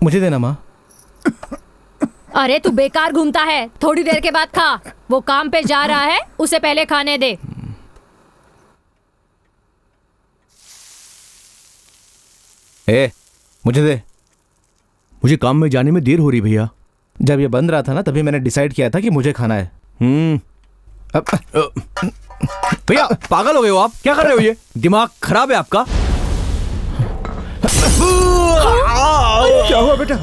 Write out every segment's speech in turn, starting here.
मुझे देना माँ। अरे तू बेकार घूमता है, थोड़ी देर के बाद खा। वो काम पे जा रहा है, उसे पहले खाने दे। मुझे दे। मुझे काम में जाने में देर हो रही भैया। जब ये बंद रहा था ना तभी मैंने डिसाइड किया था कि मुझे खाना है। भैया पागल हो गए हो आप? क्या कर रहे हो? ये दिमाग खराब है आपका? क्या हुआ बेटा?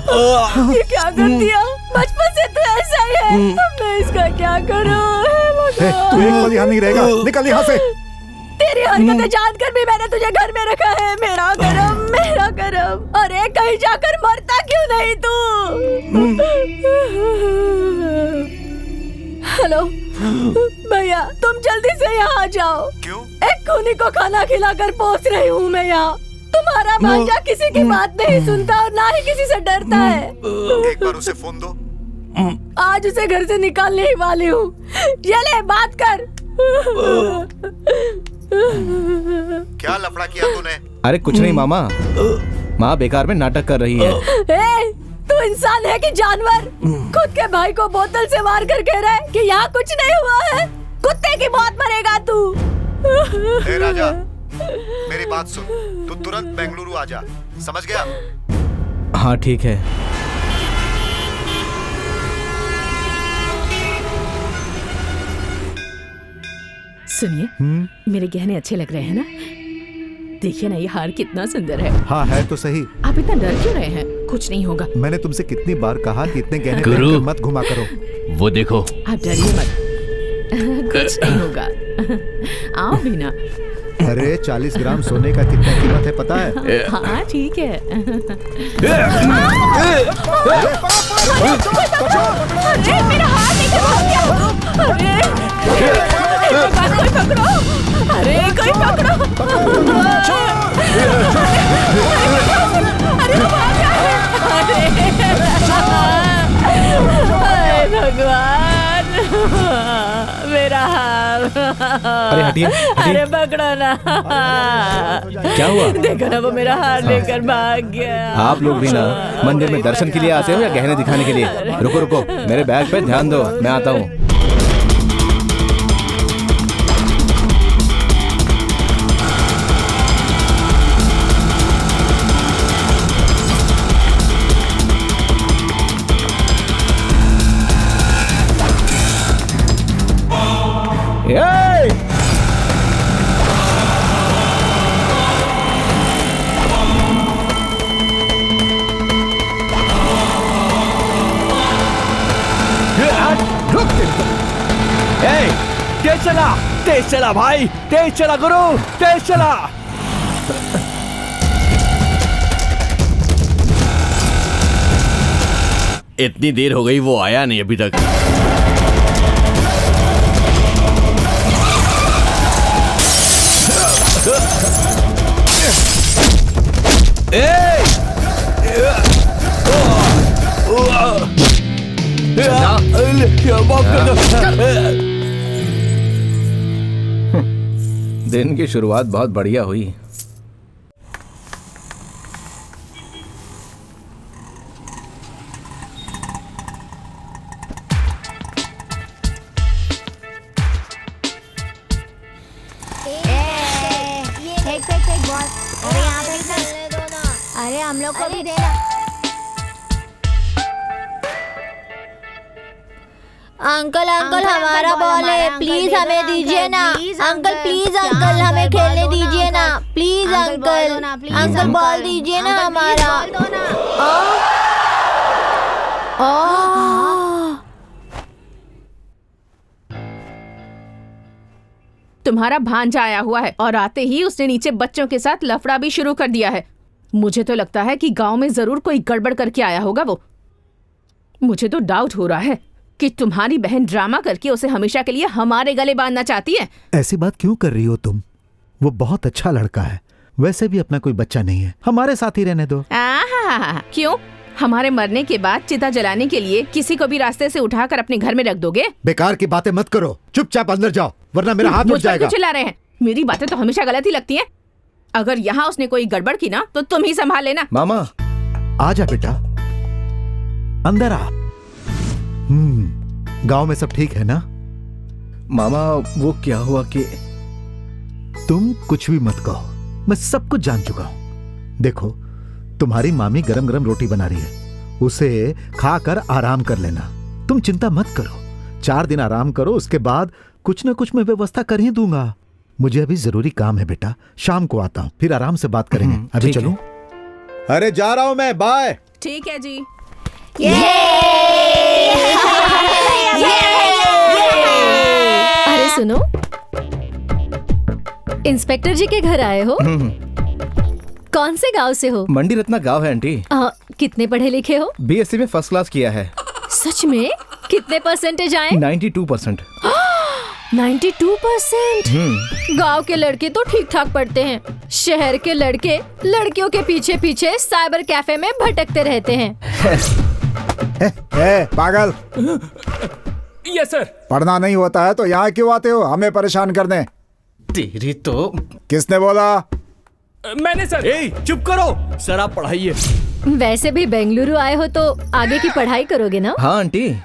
ये क्या कर दिया? बचपन से तो ऐसा ही है। मैं इसका क्या करूं? तू एक पल यहाँ नहीं रहेगा, निकल यहाँ से। तेरी हरकतें जानकर भी मैंने तुझे घर में रखा है। मेरा करम, मेरा करम। अरे कहीं जाकर मरता क्यों नहीं तू? हेलो भैया, तुम जल्दी से यहाँ आ जाओ। क्यों? एक खूनी को खाना खिलाकर पहुँच रही हूँ मैं यहाँ। तुम्हारा भांजा किसी की बात नहीं सुनता और ना ही किसी से डरता है। एक बार उसे फोन दो। आज उसे घर से निकालने ही वाली हूँ। ये ले बात कर। क्या लफड़ा किया तूने? अरे कुछ नहीं मामा, माँ बेकार में नाटक कर रही है। तू इंसान है कि जानवर? खुद के भाई को बोतल से मार कर कह रहा है कि यहाँ कुछ नहीं हुआ है। कुत्ते की मौत मरेगा तू। हे राजा, मेरी बात सुन। तू तुरंत बेंगलुरु आ जा, समझ गया? हाँ ठीक है। सुनिए, मेरे गहने अच्छे लग रहे हैं ना? देखिए ना, ये हार कितना सुंदर है। हाँ है तो सही। आप इतना डर क्यों रहे हैं? कुछ नहीं होगा। मैंने तुमसे कितनी बार कहा कि इतने गहने गुरु, पहनकर मत घुमा करो। वो देखो। आप डरिए मत। कुछ नहीं होगा। आओ भी ना। अरे 40 ग्राम सोने का कितना कीमत है पता है? हाँ ठीक है। अरे मेरा हाथ लेके भाग गया। कोई पकड़ो। अरे कोई पकड़ो। अरे वो भाग गया है। अरे भगवान, मेरा हाथ। अरे हटिए, अरे पकड़ो ना। क्या हुआ? देखो ना, वो मेरा हार लेकर भाग गया। आप लोग भी ना मंदिर में दर्शन के लिए आते हो या गहने दिखाने के लिए? रुको रुको, मेरे बैग पे ध्यान दो, मैं आता हूँ। तेज चला, तेज चला भाई, तेज चला गुरु, तेज चला। इतनी देर हो गई, वो आया नहीं अभी तक। दिन की शुरुआत बहुत बढ़िया हुई। अरे हम लोग को भी देना। अंकल अंकल हमारा बॉल है, प्लीज हमें दीजिए ना। अंकल प्लीज अंकल हमें खेलने दीजिए ना। प्लीज अंकल, अंकल बॉल दीजिए ना हमारा। तुम्हारा भांजा आया हुआ है और आते ही उसने नीचे बच्चों के साथ लफड़ा भी शुरू कर दिया है। मुझे तो लगता है कि गांव में जरूर कोई गड़बड़ करके आया होगा वो। मुझे तो डाउट हो रहा है कि तुम्हारी बहन ड्रामा करके उसे हमेशा के लिए हमारे गले बांधना चाहती है। ऐसी बात क्यों कर रही हो तुम? वो बहुत अच्छा लड़का है, वैसे भी अपना कोई बच्चा नहीं है, हमारे साथ ही रहने दो। क्यों? हमारे मरने के बाद चिता जलाने के लिए किसी को भी रास्ते से उठाकर अपने घर में रख दोगे? बेकार की बातें मत करो, चुपचाप अंदर जाओ वरना मेरा हाथ उठ जाएगा। चिल्ला रहे हैं? मेरी बातें तो हमेशा गलत ही लगती हैं। अगर यहाँ उसने कोई गड़बड़ की ना तो तुम ही संभाल लेना। मामा आजा बेटा, अंदर आ। गांव में सब ठीक है ना? मामा वो क्या हुआ कि तुम कुछ भी मत कहो, मैं सब कुछ जान चुका हूं। देखो, तुम्हारी मामी गरम गरम रोटी बना रही है, उसे खाकर आराम कर लेना। तुम चिंता मत करो, 4 दिन आराम करो, उसके बाद कुछ ना कुछ मैं व्यवस्था कर ही दूंगा। मुझे अभी जरूरी काम है बेटा, शाम को आता हूं, फिर आराम से बात करेंगे। अभी ठीक है। चलूं? अरे जा रहा हूं मैं, बाय। ठीक है जी। अरे सुनो, इंस्पेक्टर जी के घर आए हो? कौन से गांव से हो? मंडी रत्ना गांव है आंटी। कितने पढ़े लिखे हो? बीएससी में फर्स्ट क्लास किया है। सच में? कितने परसेंटेज आए? 92%। 92%? गांव के लड़के तो ठीक ठाक पढ़ते हैं, शहर के लड़के लड़कियों के पीछे पीछे साइबर कैफे में भटकते रहते हैं। पागल, यस सर। पढ़ना नहीं होता है तो यहाँ क्यों आते हो हमें परेशान करने? तेरी तो। किसने बोला? मैंने सर। चुप करो सर, आप पढ़ाइए। वैसे भी बेंगलुरु आए हो तो आगे की पढ़ाई करोगे ना? हाँ आंटी,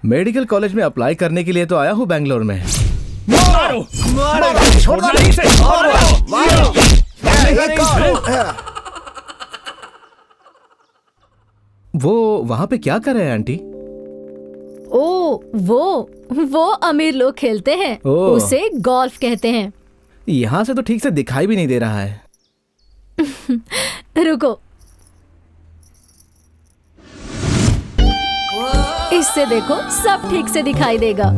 मेडिकल कॉलेज में अप्लाई करने के लिए तो आया हूँ बैंगलोर में। मारो मारो, छोड़ना नहीं से। वो वहां पे क्या कर रहे हैं आंटी? ओ, वो अमीर लोग खेलते हैं, ओह। उसे गोल्फ कहते हैं। यहाँ से तो ठीक से दिखाई भी नहीं दे रहा है। रुको, इससे देखो सब ठीक से दिखाई देगा।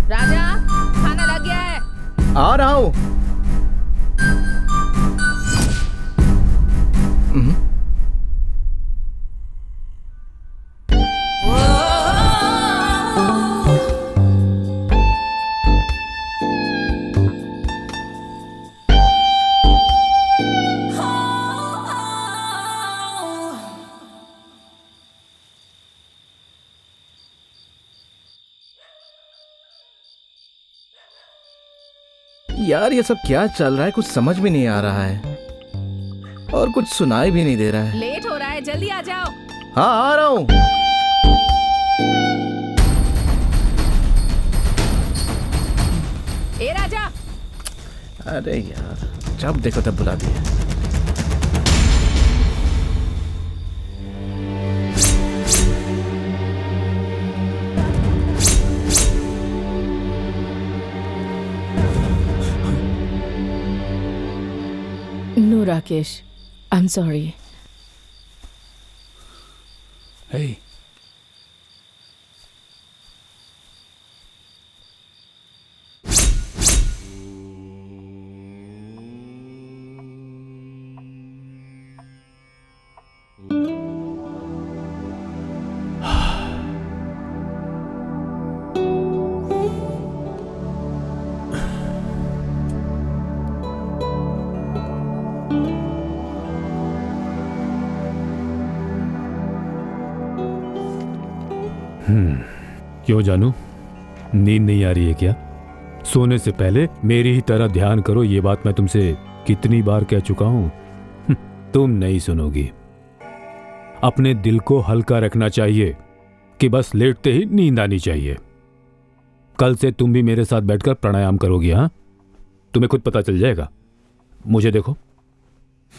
राजा, खाना लग गया है। आ रहा हूँ। यार ये सब क्या चल रहा है, कुछ समझ भी नहीं आ रहा है और कुछ सुनाई भी नहीं दे रहा है। लेट हो रहा है, जल्दी आ जाओ। हाँ आ रहा हूँ। ए राजा। अरे यार, जब देखो तब बुला दिया। No Rakesh, I am sorry. Hey. क्यों जानू, नींद नहीं आ रही है क्या? सोने से पहले मेरी ही तरह ध्यान करो, ये बात मैं तुमसे कितनी बार कह चुका हूं। तुम नहीं सुनोगी। अपने दिल को हल्का रखना चाहिए कि बस लेटते ही नींद आनी चाहिए। कल से तुम भी मेरे साथ बैठकर प्राणायाम करोगी। हाँ, तुम्हें खुद पता चल जाएगा। मुझे देखो,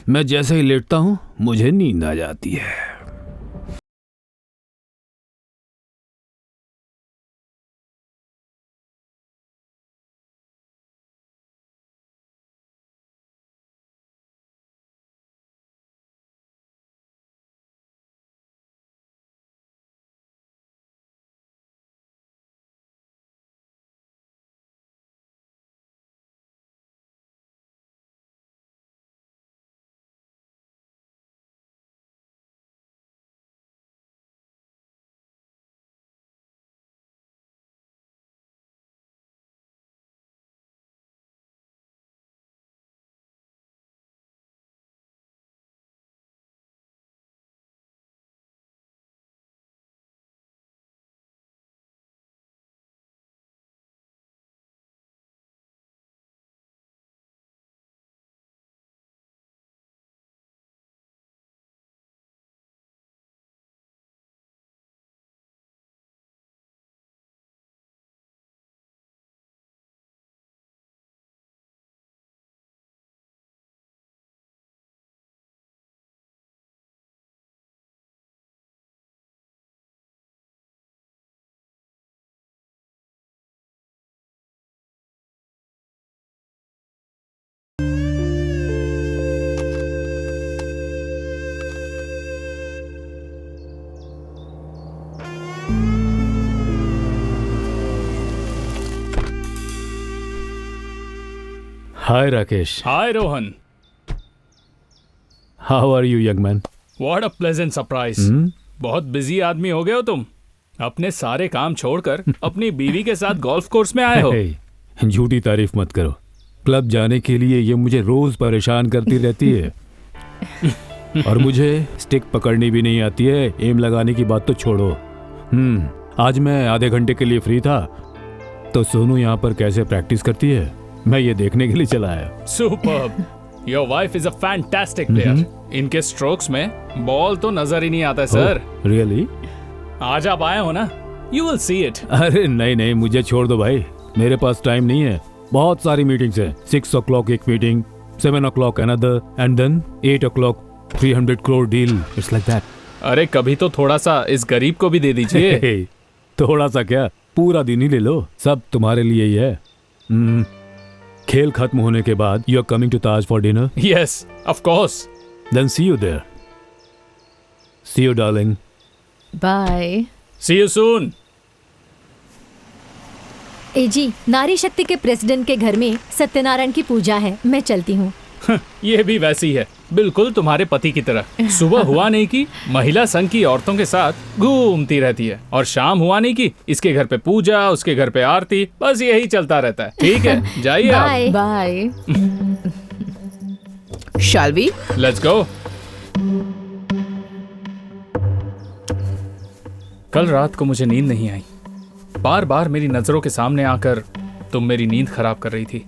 मैं जैसे ही लेटता हूं मुझे नींद आ जाती है। Hi Rakesh. Hi Rohan. How are you young man? What a pleasant surprise. बहुत बिजी आदमी हो गए हो तुम। अपने सारे काम छोड़कर अपनी बीवी के साथ गोल्फ कोर्स में आए हो। झूठी तारीफ मत करो। क्लब जाने के लिए ये मुझे रोज परेशान करती रहती है और मुझे स्टिक पकड़नी भी नहीं आती है। एम लगाने की बात तो छोड़ो। आज मैं आधे घंटे के लिए फ्री था तो सोनू यहाँ पर कैसे प्रैक्टिस करती है मैं ये देखने के लिए चला आया। Superb. Your wife is a fantastic player. इनके स्ट्रोक्स में बॉल तो नजर ही नहीं आता सर। रियली? आज आप आए हो ना, यू विल सी इट। अरे नहीं, मुझे छोड़ दो भाई, मेरे पास टाइम नहीं है। बहुत सारी मीटिंग्स हैं। 6 o'clock एक meeting, 7 o'clock another, and then 8 o'clock 300 crore deal. It's like that. अरे कभी तो थोड़ा सा इस गरीब को भी दे दीजिए। थोड़ा सा क्या, पूरा दिन ही ले लो। सब तुम्हारे लिए ही है। खेल खत्म होने के बाद you are coming to Taj for dinner? Yes, of course. Then see you there. See you darling. Bye. See you soon. ए जी, नारी शक्ति के प्रेसिडेंट के घर में सत्यनारायण की पूजा है, मैं चलती हूँ। ये भी वैसी है, बिल्कुल तुम्हारे पति की तरह। सुबह हुआ नहीं कि महिला संघ की औरतों के साथ घूमती रहती है और शाम हुआ नहीं कि इसके घर पे पूजा, उसके घर पे आरती, बस यही चलता रहता है। ठीक है, जाइए आप। Bye. Shall we? Let's go. कल रात को मुझे नींद नहीं आई। बार बार मेरी नजरों के सामने आकर तुम मेरी नींद खराब कर रही थी।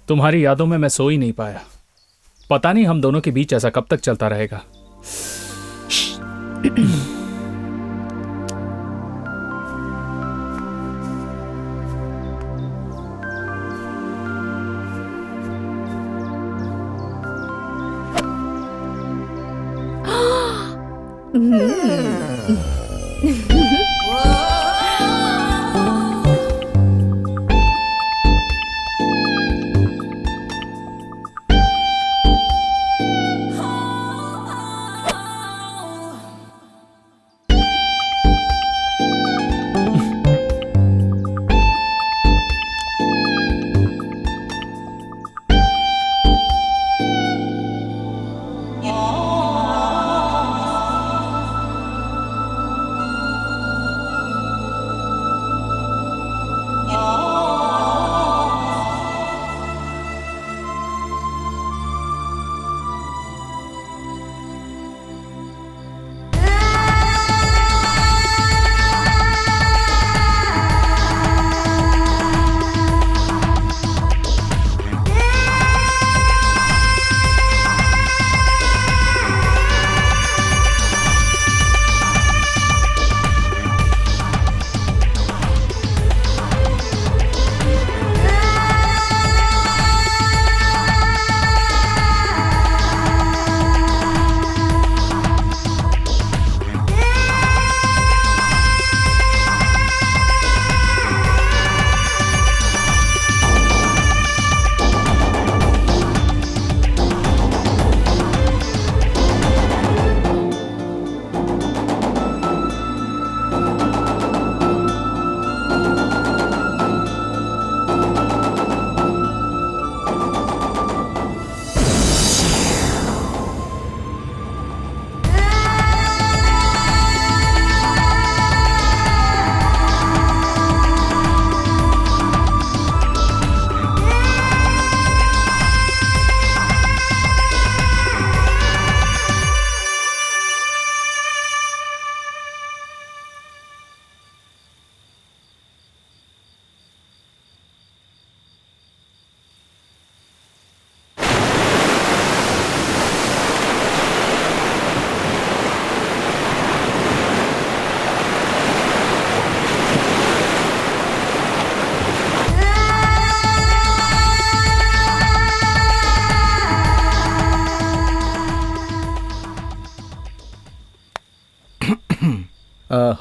तुम्हारी यादों में मैं सो ही नहीं पाया। पता नहीं हम दोनों के बीच ऐसा कब तक चलता रहेगा।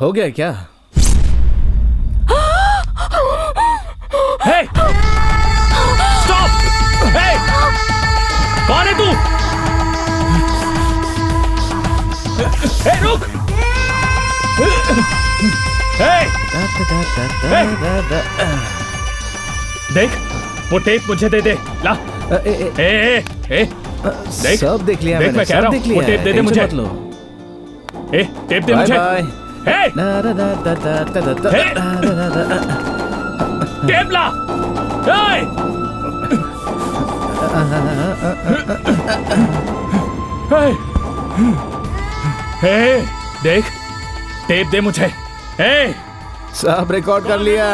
हो गया क्या? हे! स्टॉप! हे! कौन है तू? हे, रुक! हे! देख, वो टेप मुझे दे दे। ला, देख सब देख लिया देख, मैंने, मैं कह सब रहा देख हूँ, लिया वो टेप है, दे दे टेंशन मुझे। मत लो। टेप दे बाय मुझे। बाय। हे, दा दा दा दा दा दा दा दा हे। दा दा दा। टेप ला। हे। हे, देख टेप दे मुझे। हे। सब रिकॉर्ड कर लिया।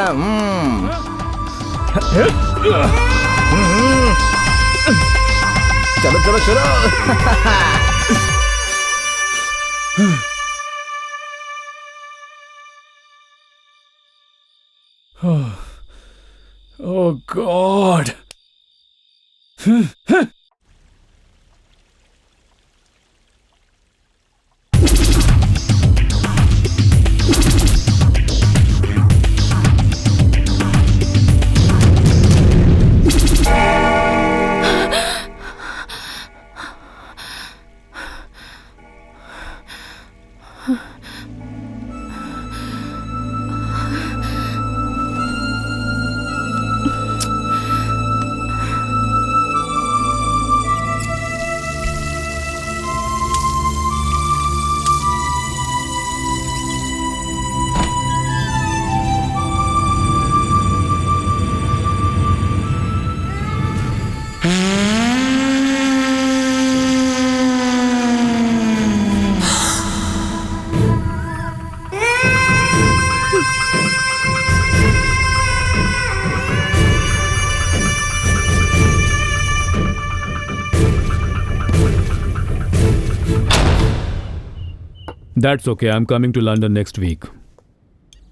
चलो चलो चलो। Oh God. That's okay. I'm coming to London next week.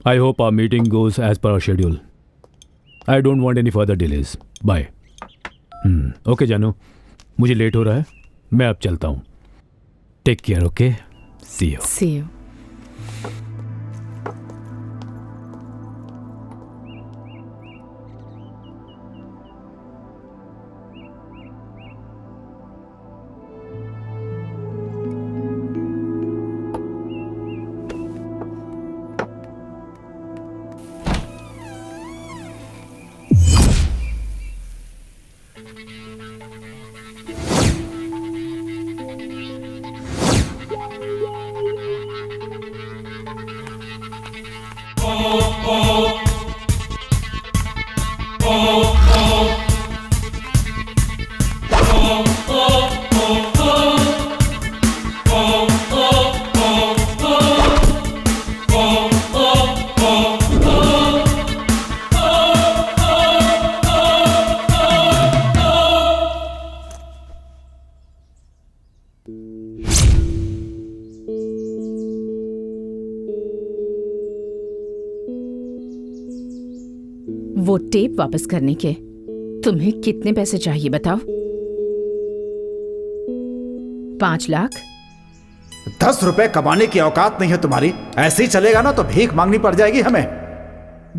I hope our meeting goes as per our schedule. I don't want any further delays. Bye. Okay, जानू, मुझे लेट हो रहा है, मैं अब चलता हूँ. Take care, okay? See you. See you. वो टेप वापस करने के तुम्हें कितने पैसे चाहिए बताओ? 5 लाख? 10 रुपए कमाने की औकात नहीं है तुम्हारी। ऐसे ही चलेगा ना तो भीख मांगनी पड़ जाएगी हमें।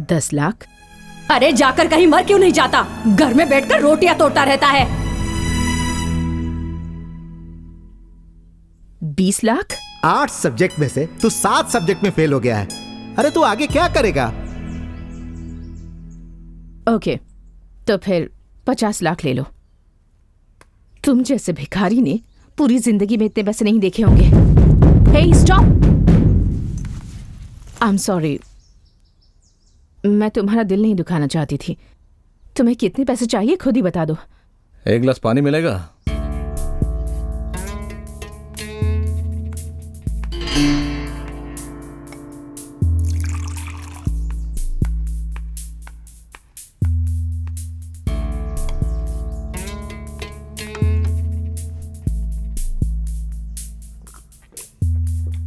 10 लाख? अरे जाकर कहीं मर क्यों नहीं जाता? घर में बैठकर रोटियां तोड़ता रहता है। 20 लाख? 8 सब्जेक्ट में से तू 7 सब्जेक्ट में फेल हो गया है। अरे तू आगे क्या करेगा? ओके, तो फिर 50 लाख ले लो। तुम जैसे भिखारी ने पूरी जिंदगी में इतने पैसे नहीं देखे होंगे। हे स्टॉप! आई एम सॉरी, मैं तुम्हारा दिल नहीं दुखाना चाहती थी। तुम्हें कितने पैसे चाहिए खुद ही बता दो। 1 गिलास पानी मिलेगा?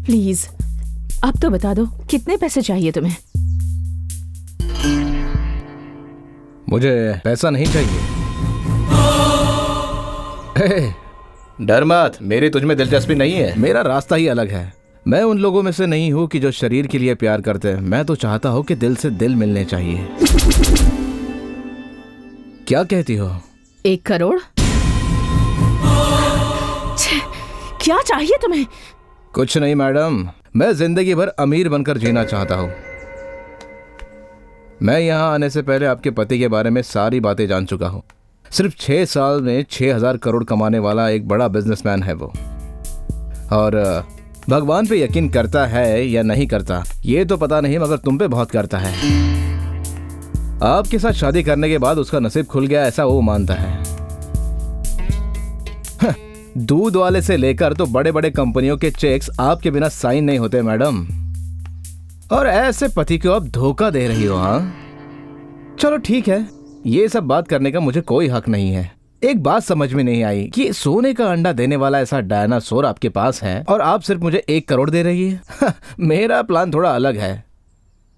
प्लीज अब तो बता दो कितने पैसे चाहिए तुम्हें? मुझे पैसा नहीं चाहिए। डर मत, मेरी तुझमें दिलचस्पी नहीं है। मेरा रास्ता ही अलग है। मैं उन लोगों में से नहीं हूं कि जो शरीर के लिए प्यार करते हैं। मैं तो चाहता हूं कि दिल से दिल मिलने चाहिए। क्या कहती हो? 1 करोड़? क्या चाहिए तुम्हें? कुछ नहीं मैडम, मैं जिंदगी भर अमीर बनकर जीना चाहता हूं। मैं यहां आने से पहले आपके पति के बारे में सारी बातें जान चुका हूं। सिर्फ 6 साल में 6,000 करोड़ कमाने वाला एक बड़ा बिजनेसमैन है वो। और भगवान पे यकीन करता है या नहीं करता ये तो पता नहीं, मगर तुम पे बहुत करता है। आपके साथ शादी करने के बाद उसका नसीब खुल गया ऐसा वो मानता है। दूध वाले से लेकर तो बड़े बड़े कंपनियों के चेक्स आपके बिना साइन नहीं होते मैडम। और ऐसे पति को आप धोखा दे रही हो। हाँ चलो ठीक है, ये सब बात करने का मुझे कोई हक नहीं है। एक बात समझ में नहीं आई कि सोने का अंडा देने वाला ऐसा डायनासोर आपके पास है और आप सिर्फ मुझे 1 करोड़ दे रही है। मेरा प्लान थोड़ा अलग है।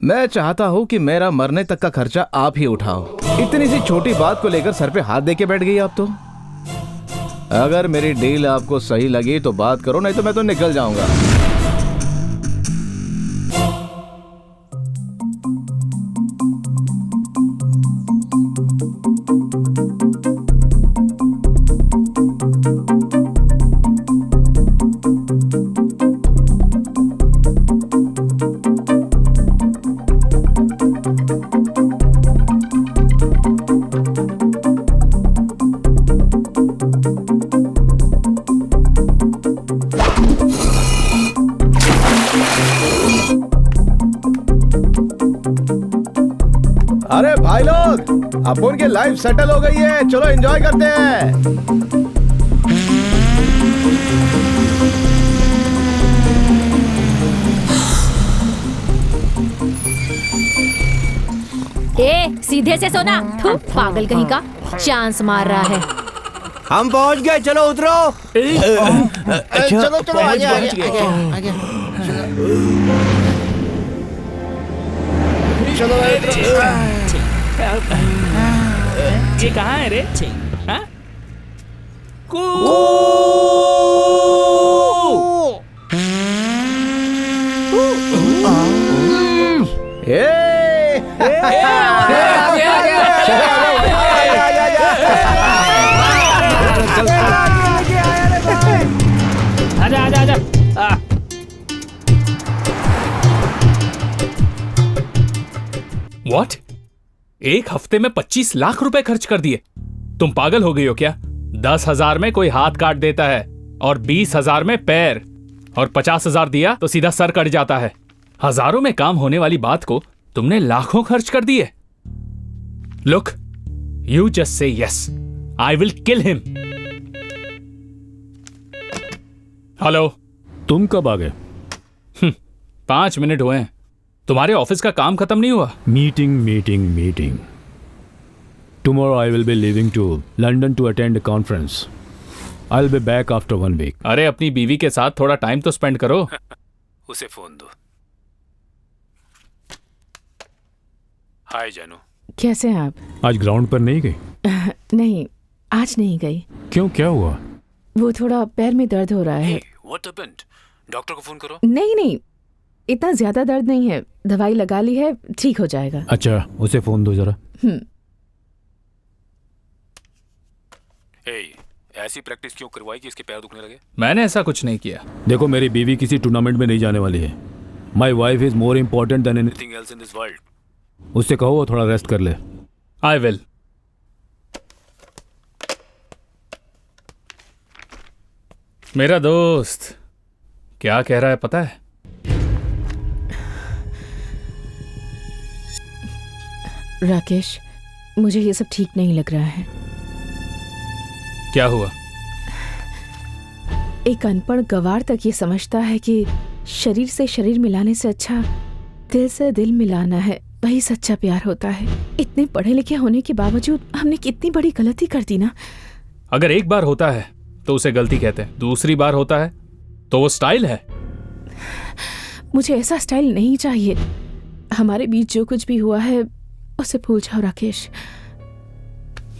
मैं चाहता हूँ कि मेरा मरने तक का खर्चा आप ही उठाओ। इतनी सी छोटी बात को लेकर सर पे हाथ दे के बैठ गई आप तो। अगर मेरी डील आपको सही लगी तो बात करो, नहीं तो मैं तो निकल जाऊंगा। अरे भाई लोग, अपन की लाइफ सेटल हो गई है, चलो एंजॉय करते हैं। ए सीधे से सोना, पागल कहीं का, चांस मार रहा है। हम पहुंच गए, चलो उतरो। चलो चलो आगे आगे आगे। चलो ये कहाँ है रे? हाँ? आजा। What? 1 हफ्ते में 25 लाख रुपए खर्च कर दिए। तुम पागल हो गई हो क्या? 10,000 में कोई हाथ काट देता है और 20,000 में पैर, और 50,000 दिया तो सीधा सर कट जाता है। हजारों में काम होने वाली बात को तुमने लाखों खर्च कर दिए। Look, you just say yes, I will kill him. Hello, तुम कब आ गए? 5 मिनट हुए हैं। तुम्हारे ऑफिस का काम खत्म नहीं हुआ? Meeting. Tomorrow I will be leaving to London to attend a conference. I'll be back after 1 week. अरे अपनी बीवी के साथ थोड़ा टाइम तो स्पेंड करो। उसे फोन दो। हाय जानू, कैसे हैं आप? आज ग्राउंड पर नहीं गई? नहीं, आज नहीं गई। क्यों, क्या हुआ? वो थोड़ा पैर में दर्द हो रहा है। What happened? डॉक्टर को फोन करो। नहीं, इतना ज्यादा दर्द नहीं है, दवाई लगा ली है, ठीक हो जाएगा। अच्छा, उसे फोन दो जरा। ऐसी प्रैक्टिस क्यों करवाई कि इसके पैर दुखने लगे? मैंने ऐसा कुछ नहीं किया। देखो, मेरी बीवी किसी टूर्नामेंट में नहीं जाने वाली है। My wife is more important than anything else in this world. उससे कहो वो थोड़ा रेस्ट कर ले। I will. मेरा दोस्त क्या कह रहा है पता है? राकेश, मुझे ये सब ठीक नहीं लग रहा है। क्या हुआ? एक अनपढ़ गवार तक ये समझता है कि शरीर से शरीर मिलाने से अच्छा दिल से दिल मिलाना है, वही सच्चा प्यार होता है। इतने पढ़े लिखे होने के बावजूद हमने कितनी बड़ी गलती कर दी ना। अगर एक बार होता है तो उसे गलती कहते हैं, दूसरी बार होता है तो वो स्टाइल है। मुझे ऐसा स्टाइल नहीं चाहिए। हमारे बीच जो कुछ भी हुआ है उसे भूल जाओ राकेश।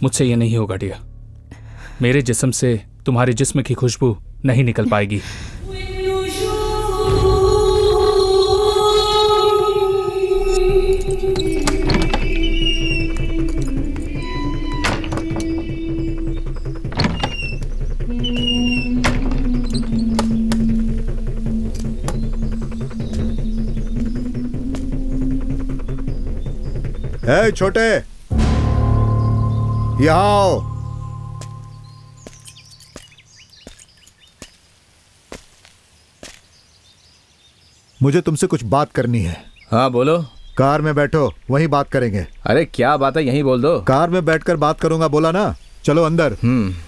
मुझसे ये नहीं होगा डिया। मेरे जिस्म से तुम्हारे जिस्म की खुशबू नहीं निकल पाएगी। ए छोटे, यहाँ आओ। मुझे तुमसे कुछ बात करनी है। हाँ बोलो। कार में बैठो, वहीं बात करेंगे। अरे क्या बात है, यहीं बोल दो। कार में बैठकर बात करूंगा, बोला ना। चलो अंदर।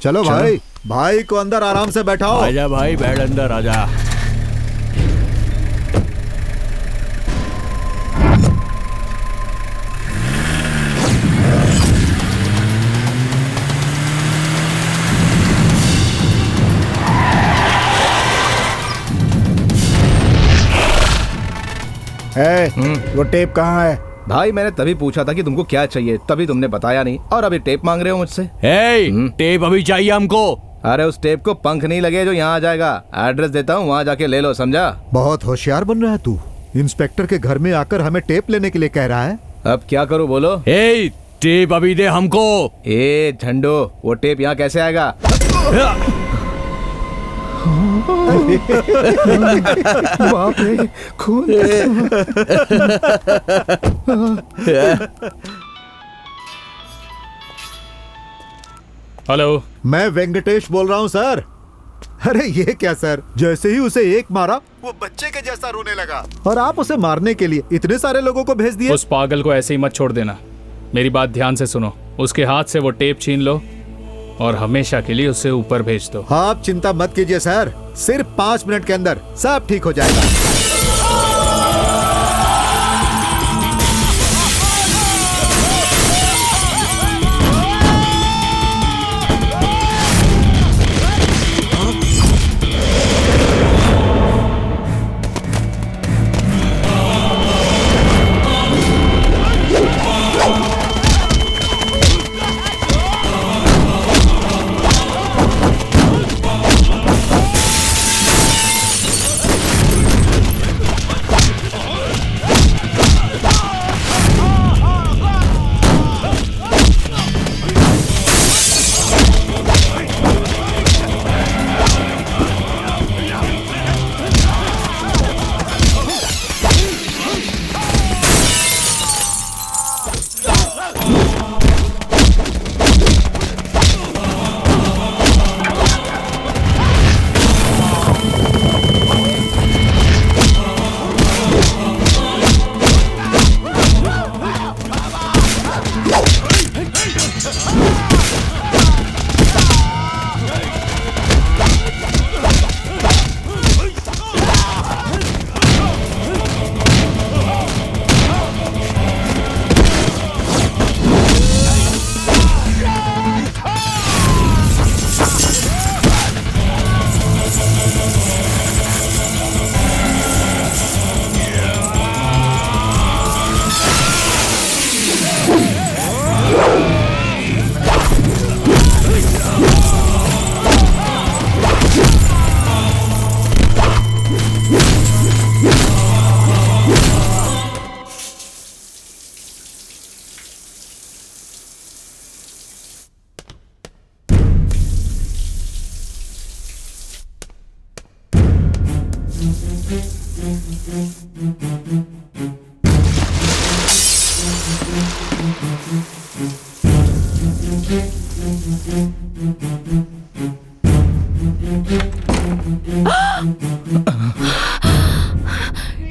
चलो भाई, भाई को अंदर आराम से बैठाओ। आजा भाई, बैठ अंदर आजा। वो टेप कहाँ है? भाई मैंने तभी पूछा था कि तुमको क्या चाहिए, तभी तुमने बताया नहीं और अभी टेप मांग रहे हो मुझसे। टेप अभी चाहिए हमको। अरे उस टेप को पंख नहीं लगे जो यहाँ आ जाएगा। एड्रेस देता हूँ, वहाँ जाके ले लो, समझा? बहुत होशियार बन रहा है तू। इंस्पेक्टर के घर में आकर हमें टेप लेने के लिए कह रहा है। अब क्या करूँ बोलो? टेप अभी दे हमको। ए झंडो, वो टेप यहाँ कैसे आएगा? बाप रे, खून। हेलो, मैं वेंकटेश बोल रहा हूँ सर। अरे ये क्या सर, जैसे ही उसे एक मारा वो बच्चे के जैसा रोने लगा और आप उसे मारने के लिए इतने सारे लोगों को भेज दिए। उस पागल को ऐसे ही मत छोड़ देना। मेरी बात ध्यान से सुनो। उसके हाथ से वो टेप छीन लो और हमेशा के लिए उसे ऊपर भेज दो। आप चिंता मत कीजिए सर, सिर्फ 5 मिनट के अंदर सब ठीक हो जाएगा।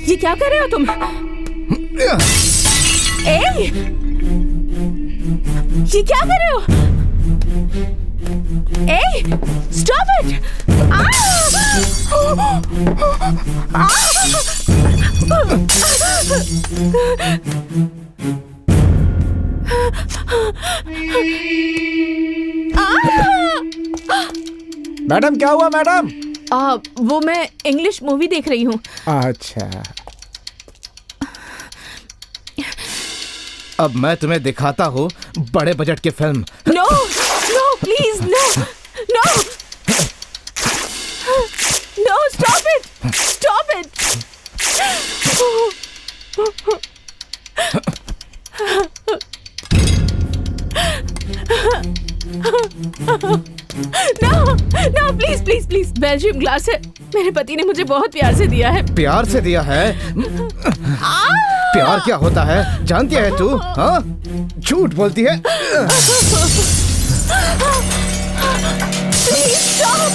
ये क्या कर रहे हो तुम? ए! ये क्या कर रहे हो? ए! Stop it! मैडम क्या हुआ मैडम? वो मैं इंग्लिश मूवी देख रही हूँ। अच्छा, अब मैं तुम्हें दिखाता हूँ बड़े बजट की film. No no please no no no stop it stop it. No no please please please. Belgium glass है, मेरे पति ने मुझे बहुत प्यार से दिया है। प्यार से दिया है? प्यार क्या होता है जानती है तू? हाँ, झूठ बोलती है। Please stop.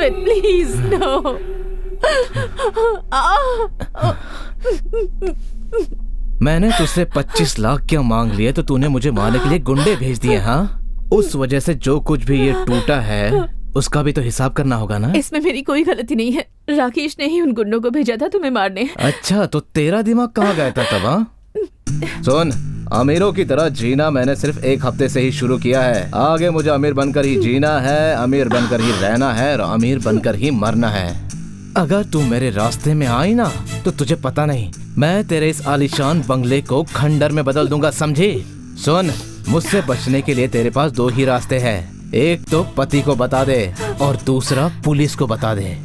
it, please, no. मैंने तुझसे 25 लाख क्या मांग लिए तो तूने मुझे मारने के लिए गुंडे भेज दिए। हाँ, उस वजह से जो कुछ भी ये टूटा है उसका भी तो हिसाब करना होगा ना। इसमें मेरी कोई गलती नहीं है। राकेश ने ही उन गुंडों को भेजा था तुम्हें मारने। अच्छा, तो तेरा दिमाग कहाँ गया था तब? हाँ, सुन, अमीरों की तरह जीना मैंने सिर्फ 1 हफ्ते से ही शुरू किया है। आगे मुझे अमीर बनकर ही जीना है, अमीर बनकर ही रहना है और अमीर बनकर ही मरना है। अगर तू मेरे रास्ते में आई ना तो तुझे पता नहीं, मैं तेरे इस आलीशान बंगले को खंडर में बदल दूंगा, समझी? सुन, मुझसे बचने के लिए तेरे पास 2 ही रास्ते हैं। एक तो पति को बता दे और दूसरा पुलिस को बता दे।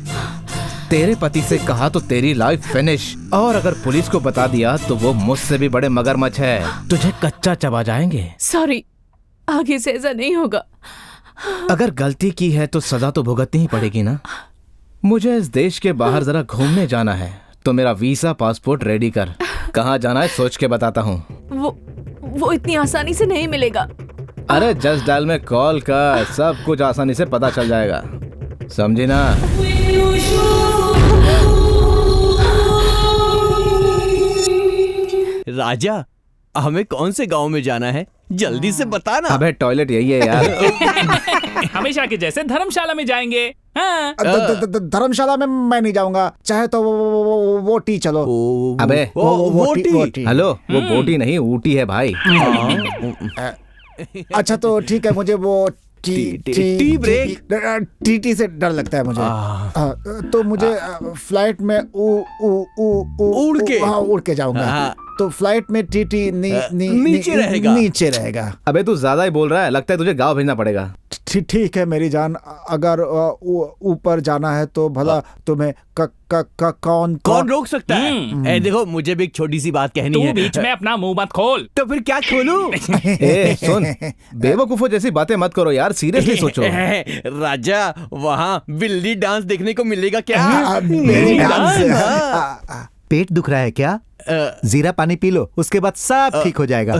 तेरे पति से कहा तो तेरी लाइफ फिनिश, और अगर पुलिस को बता दिया तो वो मुझसे भी बड़े मगरमच्छ है, तुझे कच्चा चबा जाएंगे। सॉरी, आगे से ऐसा नहीं होगा। अगर गलती की है तो सजा तो भुगतनी ही पड़ेगी ना। मुझे इस देश के बाहर जरा घूमने जाना है, तो मेरा वीजा पासपोर्ट रेडी कर। कहाँ जाना है सोच के बताता हूँ। वो इतनी आसानी से नहीं मिलेगा। अरे जस्ट डायल में कॉल कर, सब कुछ आसानी से पता चल जाएगा, समझी ना? राजा, हमें कौन से गांव में जाना है? जल्दी से बता ना। अबे टॉयलेट यही है यार। हमेशा के जैसे धर्मशाला में जाएंगे। हाँ। धर्मशाला में मैं नहीं जाऊंगा, चाहे तो वो टी चलो। अबे वो टी। हेलो, वो बोटी नहीं ऊटी है भाई। अच्छा तो ठीक है, मुझे वो टी ब्रेक टी से डर लगता है मुझे। तो मुझे फ्लाइट में उड़ के जाऊंगा, तो फ्लाइट में टी नीचे रहेगा। अबे तू ज्यादा ही बोल रहा है, लगता है तुझे गाँव भेजना पड़ेगा। ठीक है मेरी जान, अगर ऊपर जाना है तो भला तुम्हें कौन रोक सकता है? ए देखो, मुझे भी एक छोटी सी बात कहनी है। तू बीच में अपना मुंह मत खोल। तो फिर क्या खोलूं? ए सुन, बेवकूफों जैसी बातें मत करो यार, सीरियसली सोचो। राजा, वहाँ बिल्ली डांस देखने को मिलेगा क्या? पेट दुख रहा है क्या? जीरा पानी पी लो, उसके बाद सब ठीक हो जाएगा।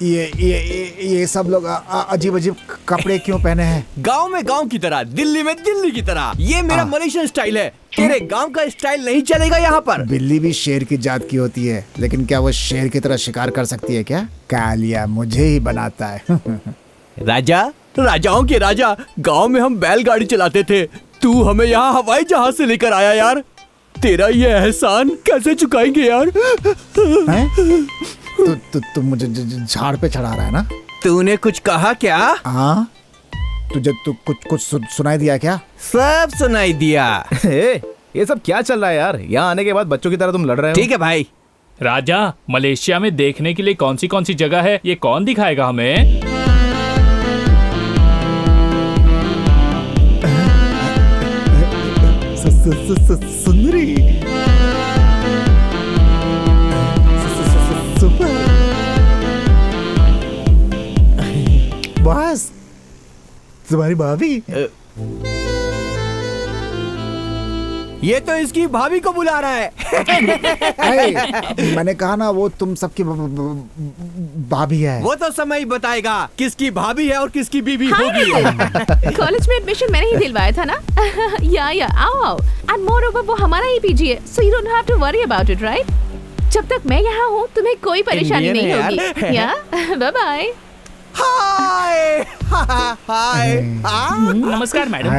ये सब लोग अजीब अजीब कपड़े क्यों पहने हैं? गांव में गांव की तरह, दिल्ली में दिल्ली की तरह। ये मेरा मलेशियन स्टाइल है, तेरे गांव का स्टाइल नहीं चलेगा यहाँ पर। बिल्ली भी शेर की जात की होती है, लेकिन क्या वो शेर की तरह शिकार कर सकती है क्या? कालिया मुझे ही बनाता है। राजा, राजाओं के राजा, गांव में हम बैलगाड़ी चलाते थे, तू हमें यहाँ हवाई जहाज से लेकर आया यार। तेरा ये एहसान कैसे चुकाएंगे यार? तू मुझे झाड़ पे चढ़ा रहा है ना? तूने कुछ कहा क्या? हाँ, तुझे कुछ सुनाई दिया क्या? सब सुनाई दिया। ये सब क्या चल रहा है यार? यहाँ आने के बाद बच्चों की तरह तुम लड़ रहे हो। ठीक है भाई। राजा, मलेशिया में देखने के लिए कौन सी जगह है, ये कौन दिखाएगा हमें? सुंदरी, सुपर, बस तुम्हारी भाभी। ये तो इसकी भाभी को बुला रहा है। मैंने कहा ना, वो तुम सबकी भाभी है। वो तो समय ही बताएगा किसकी भाभी है और किसकी बीवी होगी। कॉलेज में एडमिशन मैंने ही दिलवाया था ना। या आओ। एंड मोरओवर वो हमारा ही पीजी है, so you don't have to worry about it, right? जब तक मैं यहाँ हूँ तुम्हें कोई परेशानी नहीं होगी। या बाय बाय। हाय हाय। नमस्कार मैडम,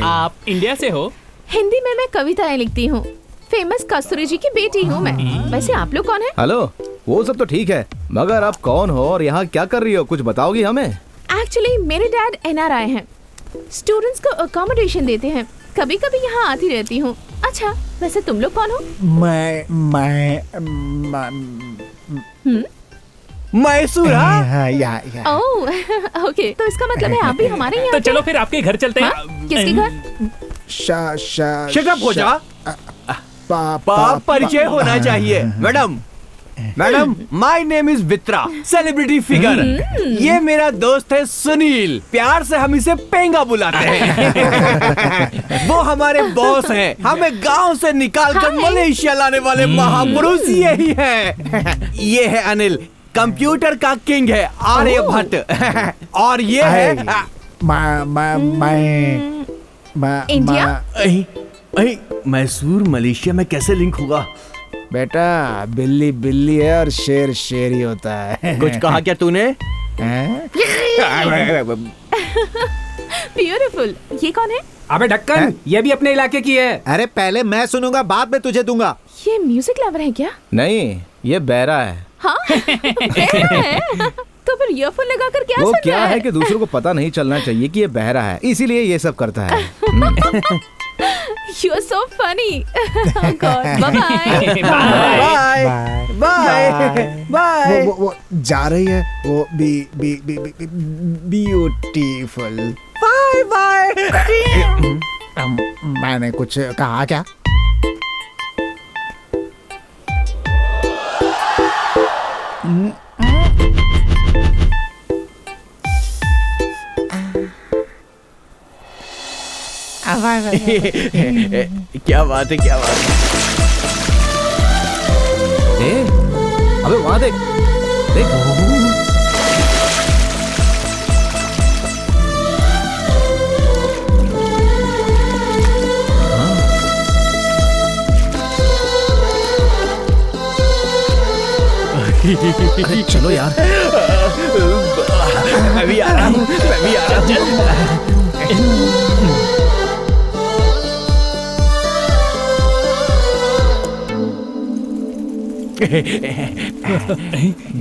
आप इंडिया से हो? हिंदी में मैं कविताएं लिखती हूँ। फेमस कस्तूरी जी की बेटी हूँ मैं। वैसे आप लोग कौन है? हेलो, वो सब तो ठीक है, मगर आप कौन हो और यहाँ क्या कर रही हो, कुछ बताओगी हमें? एक्चुअली मेरे डैड NRI हैं, स्टूडेंट्स को अकोमोडेशन देते हैं, कभी कभी यहाँ आती रहती हूँ। अच्छा, वैसे तुम लोग कौन हो? मैसूर। ओह ओके, तो इसका मतलब है आप भी हमारे यहाँ। तो चलो फिर आपके घर चलते हैं। किसके घर? शट अप हो जा। परिचय होना चाहिए। Madam, my name is Vitra, celebrity figure. ये मेरा दोस्त है सुनील, प्यार से हम इसे पेंगा बुलाते हैं। वो हमारे बॉस हैं, हमें गांव से निकालकर मलेशिया लाने वाले महापुरुष यही है। ये है अनिल, कंप्यूटर का किंग है, आर्यभट्ट। और ये है इंडिया? मैसूर मलेशिया में कैसे लिंक होगा? बेटा बिल्ली बिल्ली है और शेर शेर ही होता है। कुछ कहा क्या तूने? ब्यूटीफुल। ये कौन है? अबे ढक्कन, ये भी अपने इलाके की है। अरे पहले मैं सुनूंगा, बाद में तुझे दूंगा। ये म्यूजिक लवर है क्या? नहीं, ये बहरा है। हाँ बहरा है? तो फिर ईयरफोन लगा कर क्या वो सुन क्या रहा है कि दूसरों को पता नहीं चलना चाहिए कि ये बहरा है, इसीलिए ये सब करता है। You are so funny. Oh God. Bye bye. Bye. वो जा रही है, वो ब्यूटीफुल। Bye bye. मैंने कुछ कहा क्या? क्या बात है, क्या बात है। अबे वहां देख, देख। अरे चलो यार। मैं भी आ रहा हूँ, मैं भी आ रहा हूँ।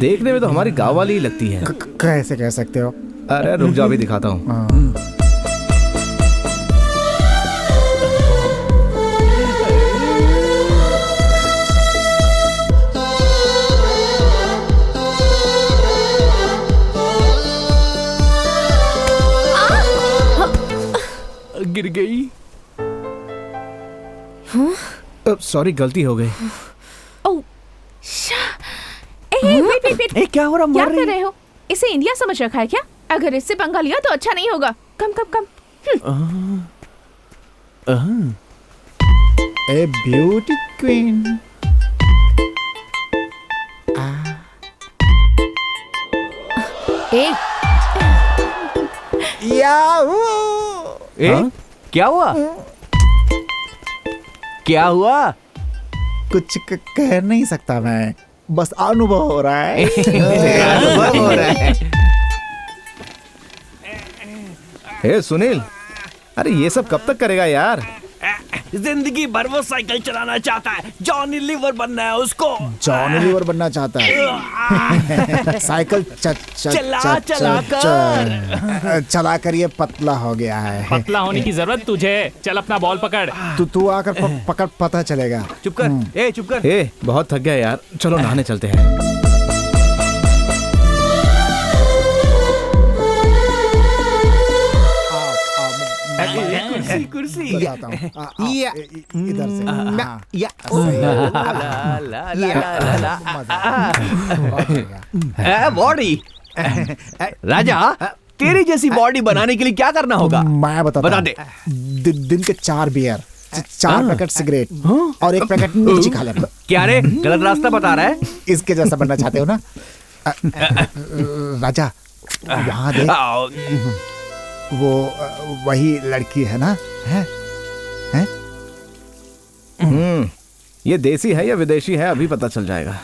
देखने में तो हमारी गाँव वाली ही लगती है। कैसे कह सकते हो? अरे रुक जा, अभी दिखाता हूँ। गिर गई। सॉरी, गलती हो गई। वेट। क्या हो रहा? क्या कर रहे हो? इसे इंडिया समझ रखा है क्या? अगर इससे पंगा लिया तो अच्छा नहीं होगा। कम। ए ब्यूटी क्वीन। याहू! क्या हुआ? क्या हुआ? कुछ कह नहीं सकता मैं, बस अनुभव हो रहा है। अनुभव हो रहा है। हे सुनील, अरे ये सब कब तक करेगा यार? जिंदगी भर वो साइकिल चलाना चाहता है, जॉनी लीवर बनना है उसको। जॉनी लीवर बनना चाहता है। साइकिल चला कर ये पतला हो गया है। पतला होने की जरूरत तुझे। चल अपना बॉल पकड़। तू आकर पकड़, पता चलेगा। चुप कर। चुप कर। बहुत थक गया यार, चलो नहाने चलते हैं। कुर्सी बताता हूँ। इधर से। बॉडी। राजा, तेरी जैसी बॉडी बनाने के लिए क्या करना होगा? मैं बता दे। दिन के 4 बियर, 4 पैकेट सिगरेट और 1 पैकेट मिर्ची खा लेना। क्या रे, गलत रास्ता बता रहा है? इसके जैसा बनना चाहते हो ना? राजा, वहाँ देख, वो वही लड़की है ना? है? ये देसी है या विदेशी है अभी पता चल जाएगा।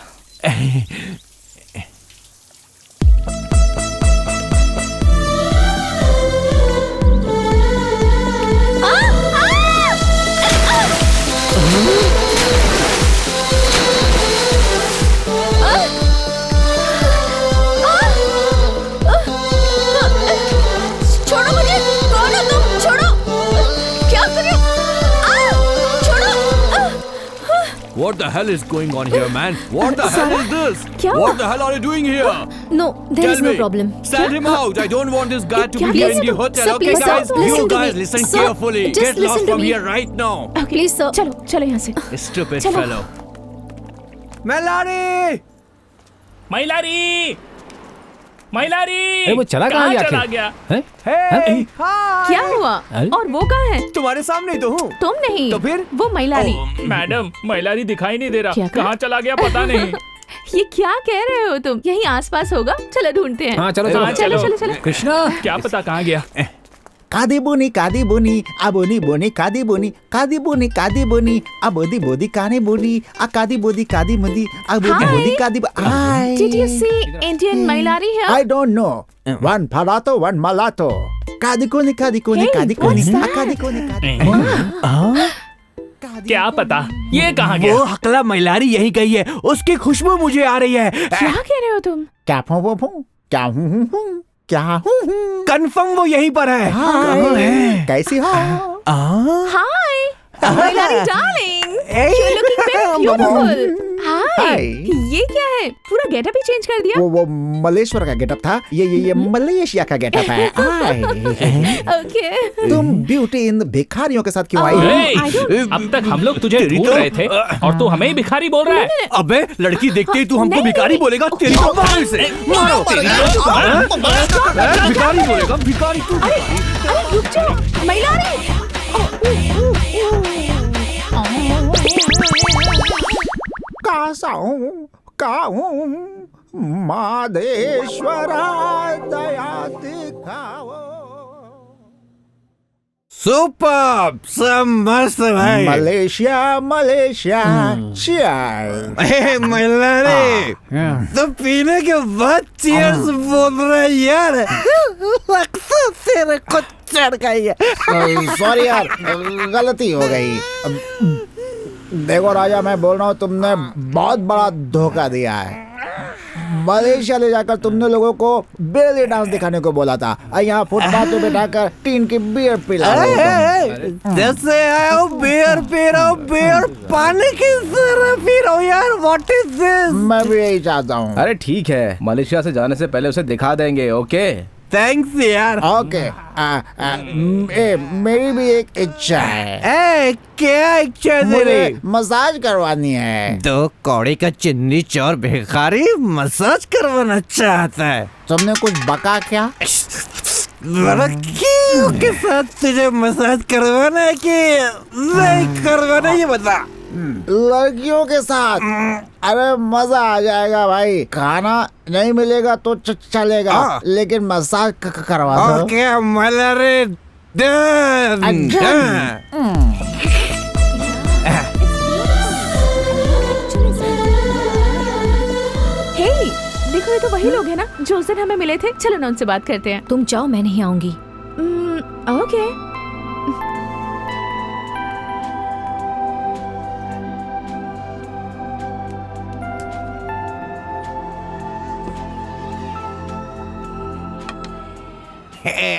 छोड़ो मुझे, कौन हो तुम? छोड़ो, क्या कर रहे हो? What the hell is going on here, man? What the hell is this? क्या? What the hell are you doing here? No, there is Tell no me. problem. Send him out. I don't want this guy to be Please, here in the sir, hotel. sir, Okay, please, guys? sir, listen You to guys me. listen Sir, carefully. just Get listen lost to from me. here right now. Please, sir. चलो यहाँ से। Stupid चलो। fellow. Melanie! Mohilary, Mohilary. वो चला कहाँ गया? चला गया? Hey! Hi! क्या हुआ? और वो कहाँ है? तुम्हारे सामने ही तो हूँ। तुम नहीं तो फिर? वो महिलारी। मैडम, महिलारी दिखाई नहीं दे क्या रहा। कहा? कहाँ चला गया पता नहीं। ये क्या कह रहे हो तुम? यहीं आसपास होगा, चलो ढूंढते हैं। हाँ चलो हाँ, चलो चलो। कृष्णा, क्या पता कहाँ गया। कादी बोनी अबोनी बोनी कादी बोनी अबोदी बोदी काने बोनी कादी बोदी कादी मुदी अबोदी बोदी कादी हाय Did you see Indian Mailari here? I don't know. One palato, one malato. कादी कोनी क्या पता ये कहाँ गया? वो हकला मैलारी यही गई है, उसकी खुशबू मुझे आ रही है। क्या कह रहे हो तुम? क्या हूँ कंफर्म वो यहीं पर है। कहाँ है? कैसी हो? हाय Mailari darling, you're looking very beautiful. हाय, ये क्या है? पूरा गेटअप ही चेंज कर दिया? वो मलेश्वर का गेटअप था, ये मलेशिया का गेटअप है। ओके। तुम ब्यूटी इन भिखारियों के साथ क्यों आई? Hey, अब तक हम लोग तुझे ढूंढ रहे थे और तू हमें ही भिखारी बोल रहा है। अबे लड़की देखते ही तू हमको भिखारी बोलेगा? तेरी तो बाल से मारो। भिखारी बोलेगा, भिखारी तू। अरे रुक जाओ, Mailari। का हूँ मादेश्वरा दया दिखाओ। सुपर, सब मस्त भाई। Malaysia cheers. ए मैलारी, तो पीने के बाद चीयर्स बोल रहे यार। अक्सर तेरे को चढ़ गई है। सॉरी यार, गलती हो गई। देखो राजा, मैं बोल रहा हूँ, तुमने बहुत बड़ा धोखा दिया है। मलेशिया ले जाकर तुमने लोगों को बेली डांस दिखाने को बोला था, यहाँ फुटपाथ पे बैठाकर टीन की बियर पिला रहे हो। जैसे आओ बियर पी रहा हूँ, बियर पानी की तरह पी रहा हूँ यार। What is this? मैं भी यही चाहता हूँ। अरे ठीक है, मलेशिया से जाने से पहले उसे दिखा देंगे। ओके थैंक्स यार। ओके, मेरी भी एक इच्छा है। क्या इच्छा है मुझे तेरी? मसाज करवानी है। दो कौड़ी का चिन्नी चोर भिखारी मसाज करवाना चाहता है। तुमने कुछ बका क्या? लड़कियों के साथ तुझे मसाज करवाना है कि नहीं करवाना, ये बता। लड़कियों के साथ? अरे मजा आ जाएगा भाई। खाना नहीं मिलेगा तो चलेगा, लेकिन मसाज करवा दो। ओके मैलारी, हे, देखो ये तो वही लोग हैं ना जो उस दिन हमें मिले थे। चलो ना उनसे बात करते हैं। तुम जाओ, मैं नहीं आऊंगी। ओके।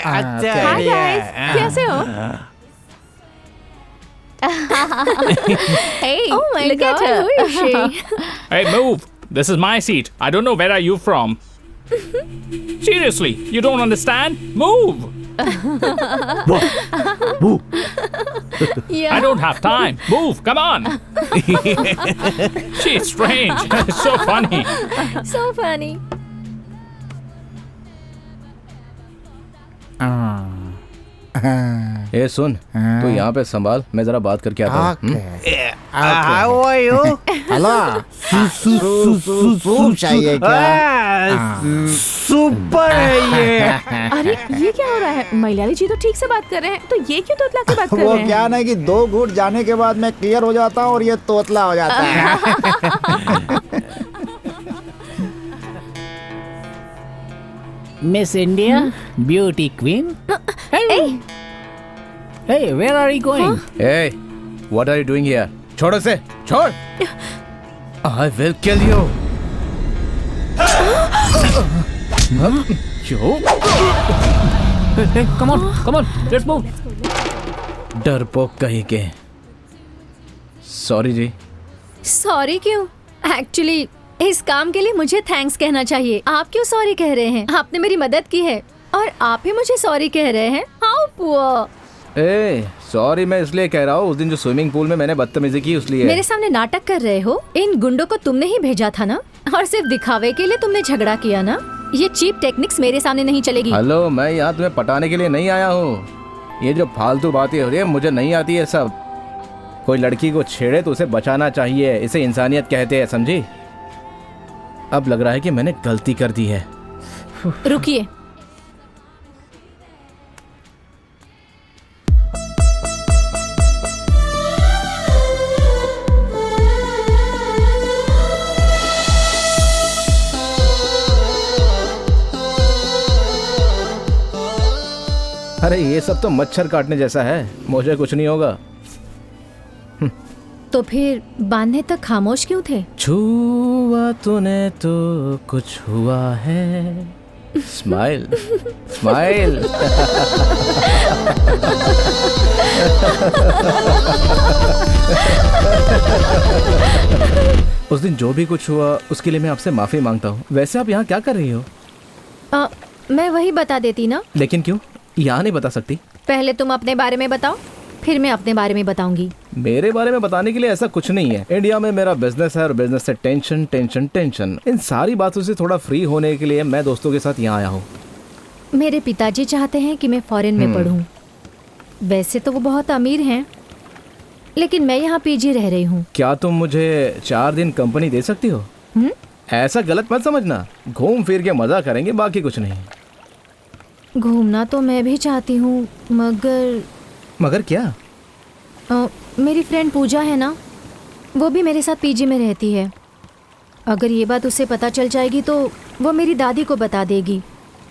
अच्छा हाय गाइस, कैसे हो? Hey, Oh my look at God, her. who is she? Hey, move! This is my seat. I don't know where are you from. Seriously, you don't understand? Move! Yeah. I don't have time. Move! Come on! She's strange. So funny. So funny. ए सुन, तू यहाँ पे संभाल, मैं जरा बात करके आता हूँ। How are you? Hello, soup चाहिए क्या? सुपर है ये। अरे ये क्या हो रहा है? Mailari जी तो ठीक से बात कर रहे हैं, तो ये क्यों तोतला के बात कर वो रहे हैं? क्या नहीं कि 2 घूंट जाने के बाद मैं क्लियर हो जाता हूँ और ये तोतला हो जाता है। Miss India, beauty queen. Hey, where are you going? Hey, what are you doing here? छोड़ उसे, छोड़! I will kill you. क्यों? Hey, come on, let's move. डरपोक कहीं के। सॉरी जी। सॉरी क्यों? एक्चुअली इस काम के लिए मुझे थैंक्स कहना चाहिए। आप क्यों सॉरी कह रहे हैं? आपने मेरी मदद की है और आप ही मुझे सॉरी कह रहे हैं। How poor. ए, सॉरी मैं इसलिए कह रहा हूँ, उस दिन जो स्विमिंग पूल में मैंने बदतमीजी की उसलिए। मेरे सामने नाटक कर रहे हो? इन गुंडों को तुमने ही भेजा था ना, और सिर्फ दिखावे के लिए तुमने झगड़ा किया ना। ये चीप टेक्निक्स मेरे सामने नहीं चलेगी। हेलो, मैं यहाँ तुम्हें पटाने के लिए नहीं आया हूँ। ये जो फालतू बातें हो रही है, मुझे नहीं आती है सब। कोई लड़की को छेड़े तो उसे बचाना चाहिए, इसे इंसानियत कहते हैं, समझी? अब लग रहा है कि मैंने गलती कर दी है। रुकिए, अरे ये सब तो मच्छर काटने जैसा है, मुझे कुछ नहीं होगा। तो फिर बांधने तक खामोश क्यों थे? छुआ तूने तो कुछ हुआ है। Smile smile. उस दिन जो भी कुछ हुआ उसके लिए मैं आपसे माफी मांगता हूँ। वैसे आप यहाँ क्या कर रही हो? मैं वही बता देती ना। लेकिन क्यों यहाँ नहीं बता सकती? पहले तुम अपने बारे में बताओ, फिर मैं अपने बारे में बताऊंगी। मेरे बारे में बताने के लिए ऐसा कुछ नहीं है। इंडिया में मेरा बिजनेस है और बिजनेस से टेंशन टेंशन टेंशन। इन सारी बातों से थोड़ा फ्री होने के लिए मैं दोस्तों के साथ यहाँ आया हूँ। मेरे पिताजी चाहते हैं कि मैं फॉरेन में पढूं। वैसे तो वो बहुत अमीर हैं, लेकिन मैं यहाँ पीजी रह रही हूँ। क्या तुम मुझे 4 दिन कंपनी दे सकती हो? ऐसा गलत मत समझना, घूम फिर के मजा करेंगे, बाकी कुछ नहीं। घूमना तो मैं भी चाहती हूँ, मगर क्या? मेरी फ्रेंड पूजा है ना, वो भी मेरे साथ पीजी में रहती है। अगर ये बात उसे पता चल जाएगी तो वो मेरी दादी को बता देगी।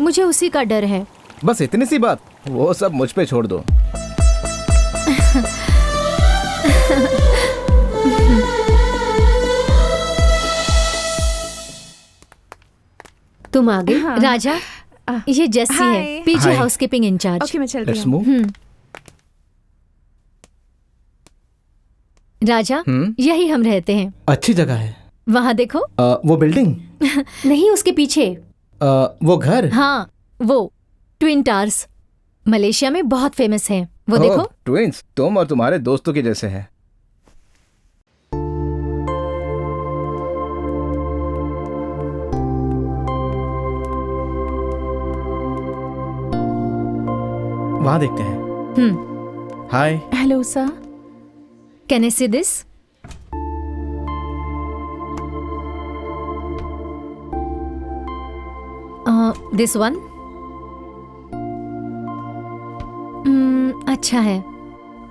मुझे उसी का डर है। बस इतनी सी बात, वो सब मुझ पे छोड़ दो। तुम आ गए। हाँ। राजा, ये जेसी है, PG hi. Housekeeping incharge. Okay, मैं चलती Let's हूँ। move। राजा, यही हम रहते हैं। अच्छी जगह है। वहाँ देखो। वो बिल्डिंग? नहीं, उसके पीछे। वो घर? हाँ, वो ट्विन टावर्स मलेशिया में बहुत फेमस है। वो देखो। ट्विंस तुम और तुम्हारे दोस्तों के जैसे हैं। वहां देखते हैं। Hi. Hello sir. Can I see this? This one? अच्छा है,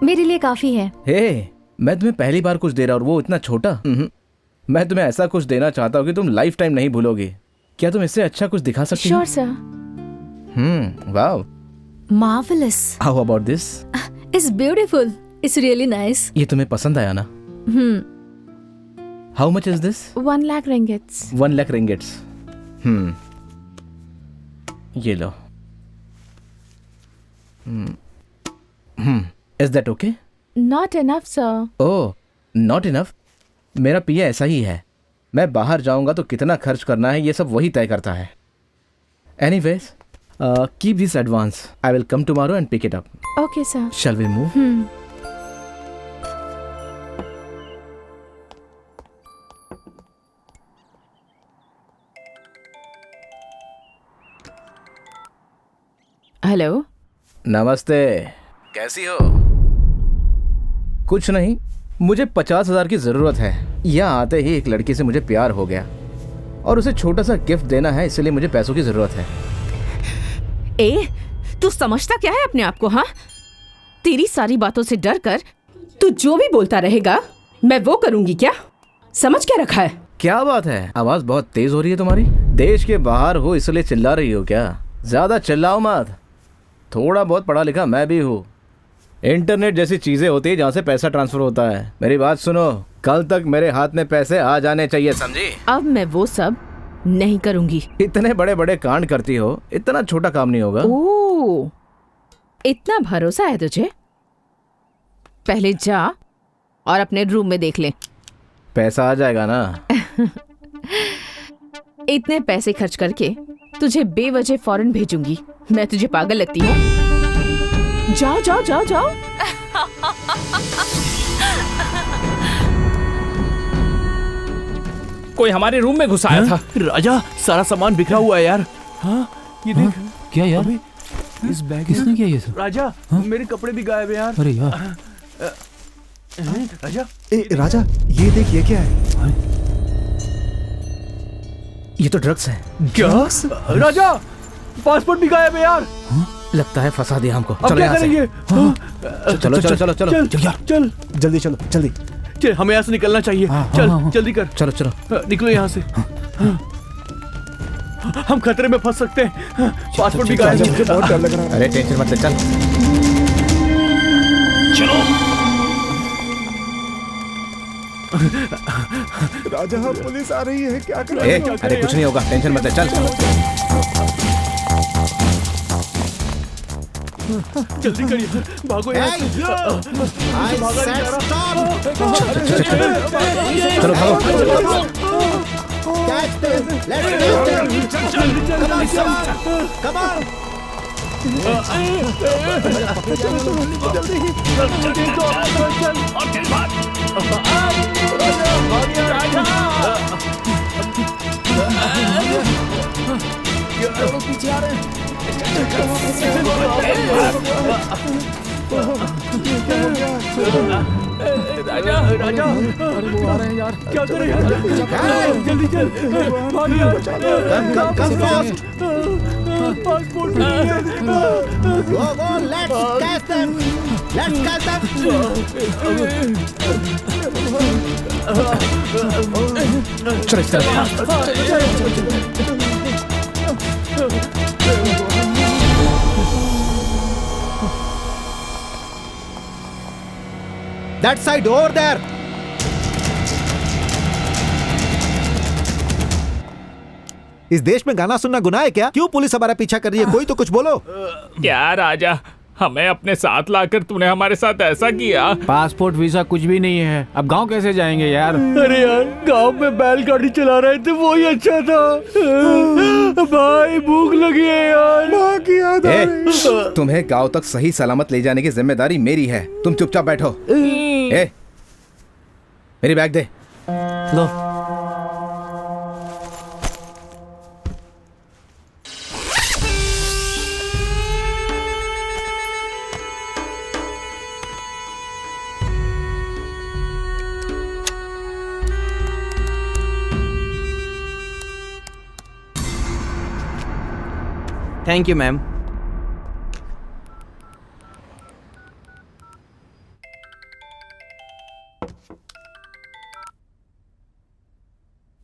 मेरे लिए काफी है। हे, मैं तुम्हें पहली बार कुछ दे रहा और वो इतना छोटा। मैं तुम्हें ऐसा कुछ देना चाहता हूँ कि तुम लाइफ टाइम नहीं भूलोगे। क्या तुम इससे अच्छा कुछ दिखा सकती हो? Sure sir. Wow, marvellous. How about this? It's beautiful, it's really nice. ये तुम्हें पसंद आया ना? How much is this? 1 lakh ringgits. 1 lakh ringgits. ये लो। Is that okay? Not enough sir. Oh, not enough? मेरा पिया ऐसा ही है। मैं बाहर जाऊंगा तो कितना खर्च करना है ये सब वही तय करता है। Anyways, keep this advance. I will come tomorrow and pick it up. Okay sir. Shall we move? Hello. नमस्ते, कैसी हो? कुछ नहीं, मुझे 50,000 की जरूरत है। यहाँ आते ही एक लड़की से मुझे प्यार हो गया और उसे छोटा सा गिफ्ट देना है, इसलिए मुझे पैसों की जरूरत है। ए, तू समझता क्या है अपने आप को? हाँ, तेरी सारी बातों से डर कर तू जो भी बोलता रहेगा मैं वो करूंगी क्या? समझ क्या रखा है? क्या बात है, आवाज बहुत तेज हो रही है तुम्हारी। देश के बाहर हो इसलिए चिल्ला रही हो क्या? ज्यादा चिल्लाओ मत। थोड़ा बहुत पढ़ा लिखा मैं भी हूँ। इंटरनेट जैसी चीजें होती है जहाँ से पैसा ट्रांसफर होता है। मेरी बात सुनो, कल तक मेरे हाथ में पैसे आ जाने चाहिए, समझी? अब मैं वो सब नहीं करूंगी। इतने बड़े बड़े कांड करती हो, इतना छोटा काम नहीं होगा। ओह, इतना भरोसा है तुझे? पहले जा और अपने रूम में देख ले। पैसा आ जाएगा ना? इतने पैसे खर्च करके तुझे बेवजह फॉरेन भेजूंगी? मैं तुझे पागल लगती हूँ? जाओ जाओ जाओ जाओ। कोई हमारे रूम में घुस आया था। राजा, सारा सामान बिखरा हुआ है यार। हाँ, ये देख। क्या यार? अभी इस बैग किसने किया ये सब? राजा, मेरे कपड़े भी गायब है यार। अरे यार, राजा, राजा, ये देख, ये क्या है? ये तो ड्रग्स है। क्या? राजा, पासपोर्ट भी गायब है यार। लगता है फंसा दिया हमको। अब चलो क्या यहाँ से। करेंगे? चलो चलो चलो चलो चल चल जल्दी चलो, जल्दी। चल, हमें यहाँ से निकलना चाहिए। चल जल्दी कर। चलो चलो। निकलो यहाँ से। हम खतरे में फंस सकते हैं। पासपोर्ट भी गायब है। बहुत डर लग रहा है। अरे टेंशन मत ले, चल। राजा पुलिस आ रही है, क्या करें? अरे कुछ नहीं होगा, टेंशन मत ले, चल। जल्दी करिए, भागो यहाँ से। भागा नहीं जा रहा। चलो भागो। पीछे आ रहे हैं। राजा राजा, अरे वो आ रहे हैं यार, क्या करें यार? जल्दी चल, भाग यार। पासपोर्ट चलो इस तरफ। That side, over there. इस देश में गाना सुनना गुनाह है क्या? क्यों पुलिस हमारा पीछा कर रही है? कोई तो कुछ बोलो। क्या राजा, हमें अपने साथ लाकर तूने हमारे साथ ऐसा किया? पासपोर्ट वीजा कुछ भी नहीं है, अब गांव कैसे जाएंगे यार? अरे यार, गांव में बैलगाड़ी चला रहे थे, वो ही अच्छा था। भाई भूख लगी है यार। माँ की याद आ रही। तुम्हें गांव तक सही सलामत ले जाने की जिम्मेदारी मेरी है। तुम चुपचाप बैठो। मेरी bag they. Low. Thank you ma'am.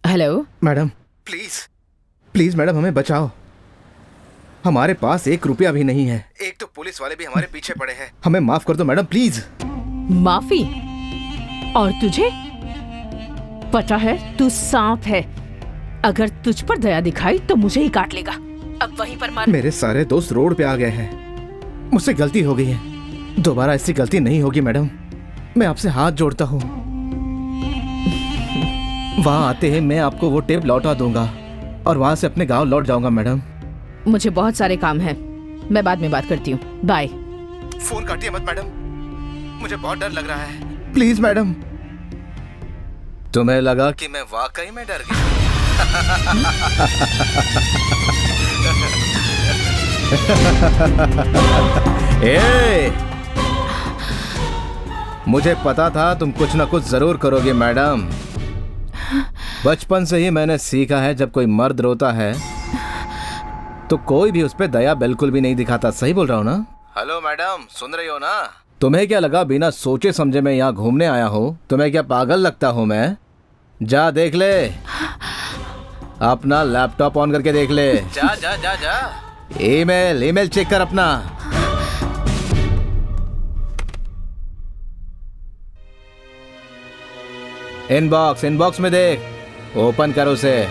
Hello madam, please madam, हमें बचाओ। हमारे पास 1 रुपया भी नहीं है। एक तो पुलिस वाले भी हमारे पीछे पड़े हैं। हमें माफ कर दो मैडम, प्लीज। माफी? और तुझे पता है तू सांप है, अगर तुझ पर दया दिखाई तो मुझे ही काट लेगा। अब वहीं पर मर। मेरे सारे दोस्त रोड पे आ गए हैं। मुझसे गलती हो गई है, दोबारा ऐसी गलती नहीं होगी मैडम। मैं आपसे हाथ जोड़ता हूँ। वहाँ आते ही मैं आपको वो टेप लौटा दूंगा और वहाँ से अपने गांव लौट जाऊंगा मैडम। मुझे बहुत सारे काम हैं, मैं बाद में बात करती हूँ। बाय। फोन काटिए मत मैडम, मुझे बहुत डर लग रहा है। Please madam. तुम्हें लगा कि मैं वाकई में डर गया? मुझे पता था तुम कुछ ना कुछ जरूर करोगे मैडम। बचपन से ही मैंने सीखा है, जब कोई मर्द रोता है तो कोई भी उस पे दया बिल्कुल भी नहीं दिखाता। सही बोल रहा हूँ ना? हेलो मैडम, सुन रही हो ना? तुम्हें क्या लगा बिना सोचे समझे मैं यहाँ घूमने आया हूँ? तुम्हें क्या पागल लगता हूँ मैं? जा देख ले, अपना लैपटॉप ऑन करके देख ले। जा जा जा जा, ईमेल चेक कर अपना। इनबॉक्स में देख, ओपन कर उसे।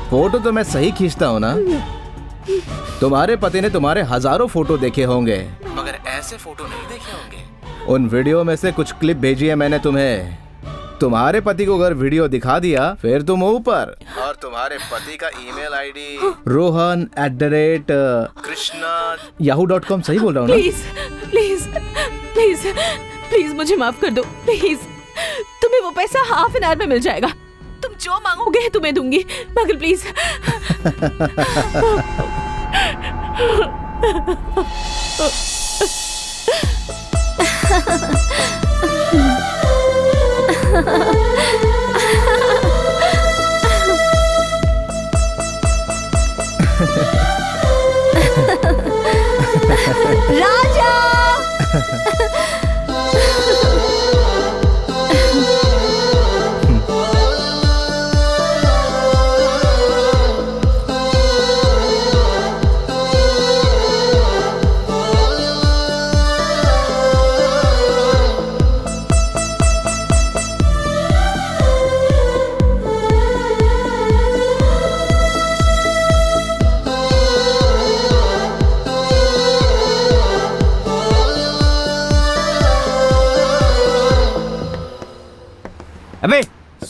फोटो तो मैं सही खींचता हूँ ना? तुम्हारे पति ने तुम्हारे हजारों फोटो देखे होंगे, मगर ऐसे फोटो नहीं देखे होंगे। उन वीडियो में से कुछ क्लिप भेजी है मैंने तुम्हें। तुम्हारे पति को अगर वीडियो दिखा दिया फिर तुम ऊपर। और तुम्हारे पति का ईमेल आईडी rohan@krishna.yahoo.com। सही बोल रहा हूँ ना? प्लीज प्लीज प्लीज प्लीज मुझे माफ कर दो प्लीज। तुम्हें वो पैसा हाफ एन आवर में मिल जाएगा। तुम जो मांगोगे तुम्हें दूंगी, मगर प्लीज। Raja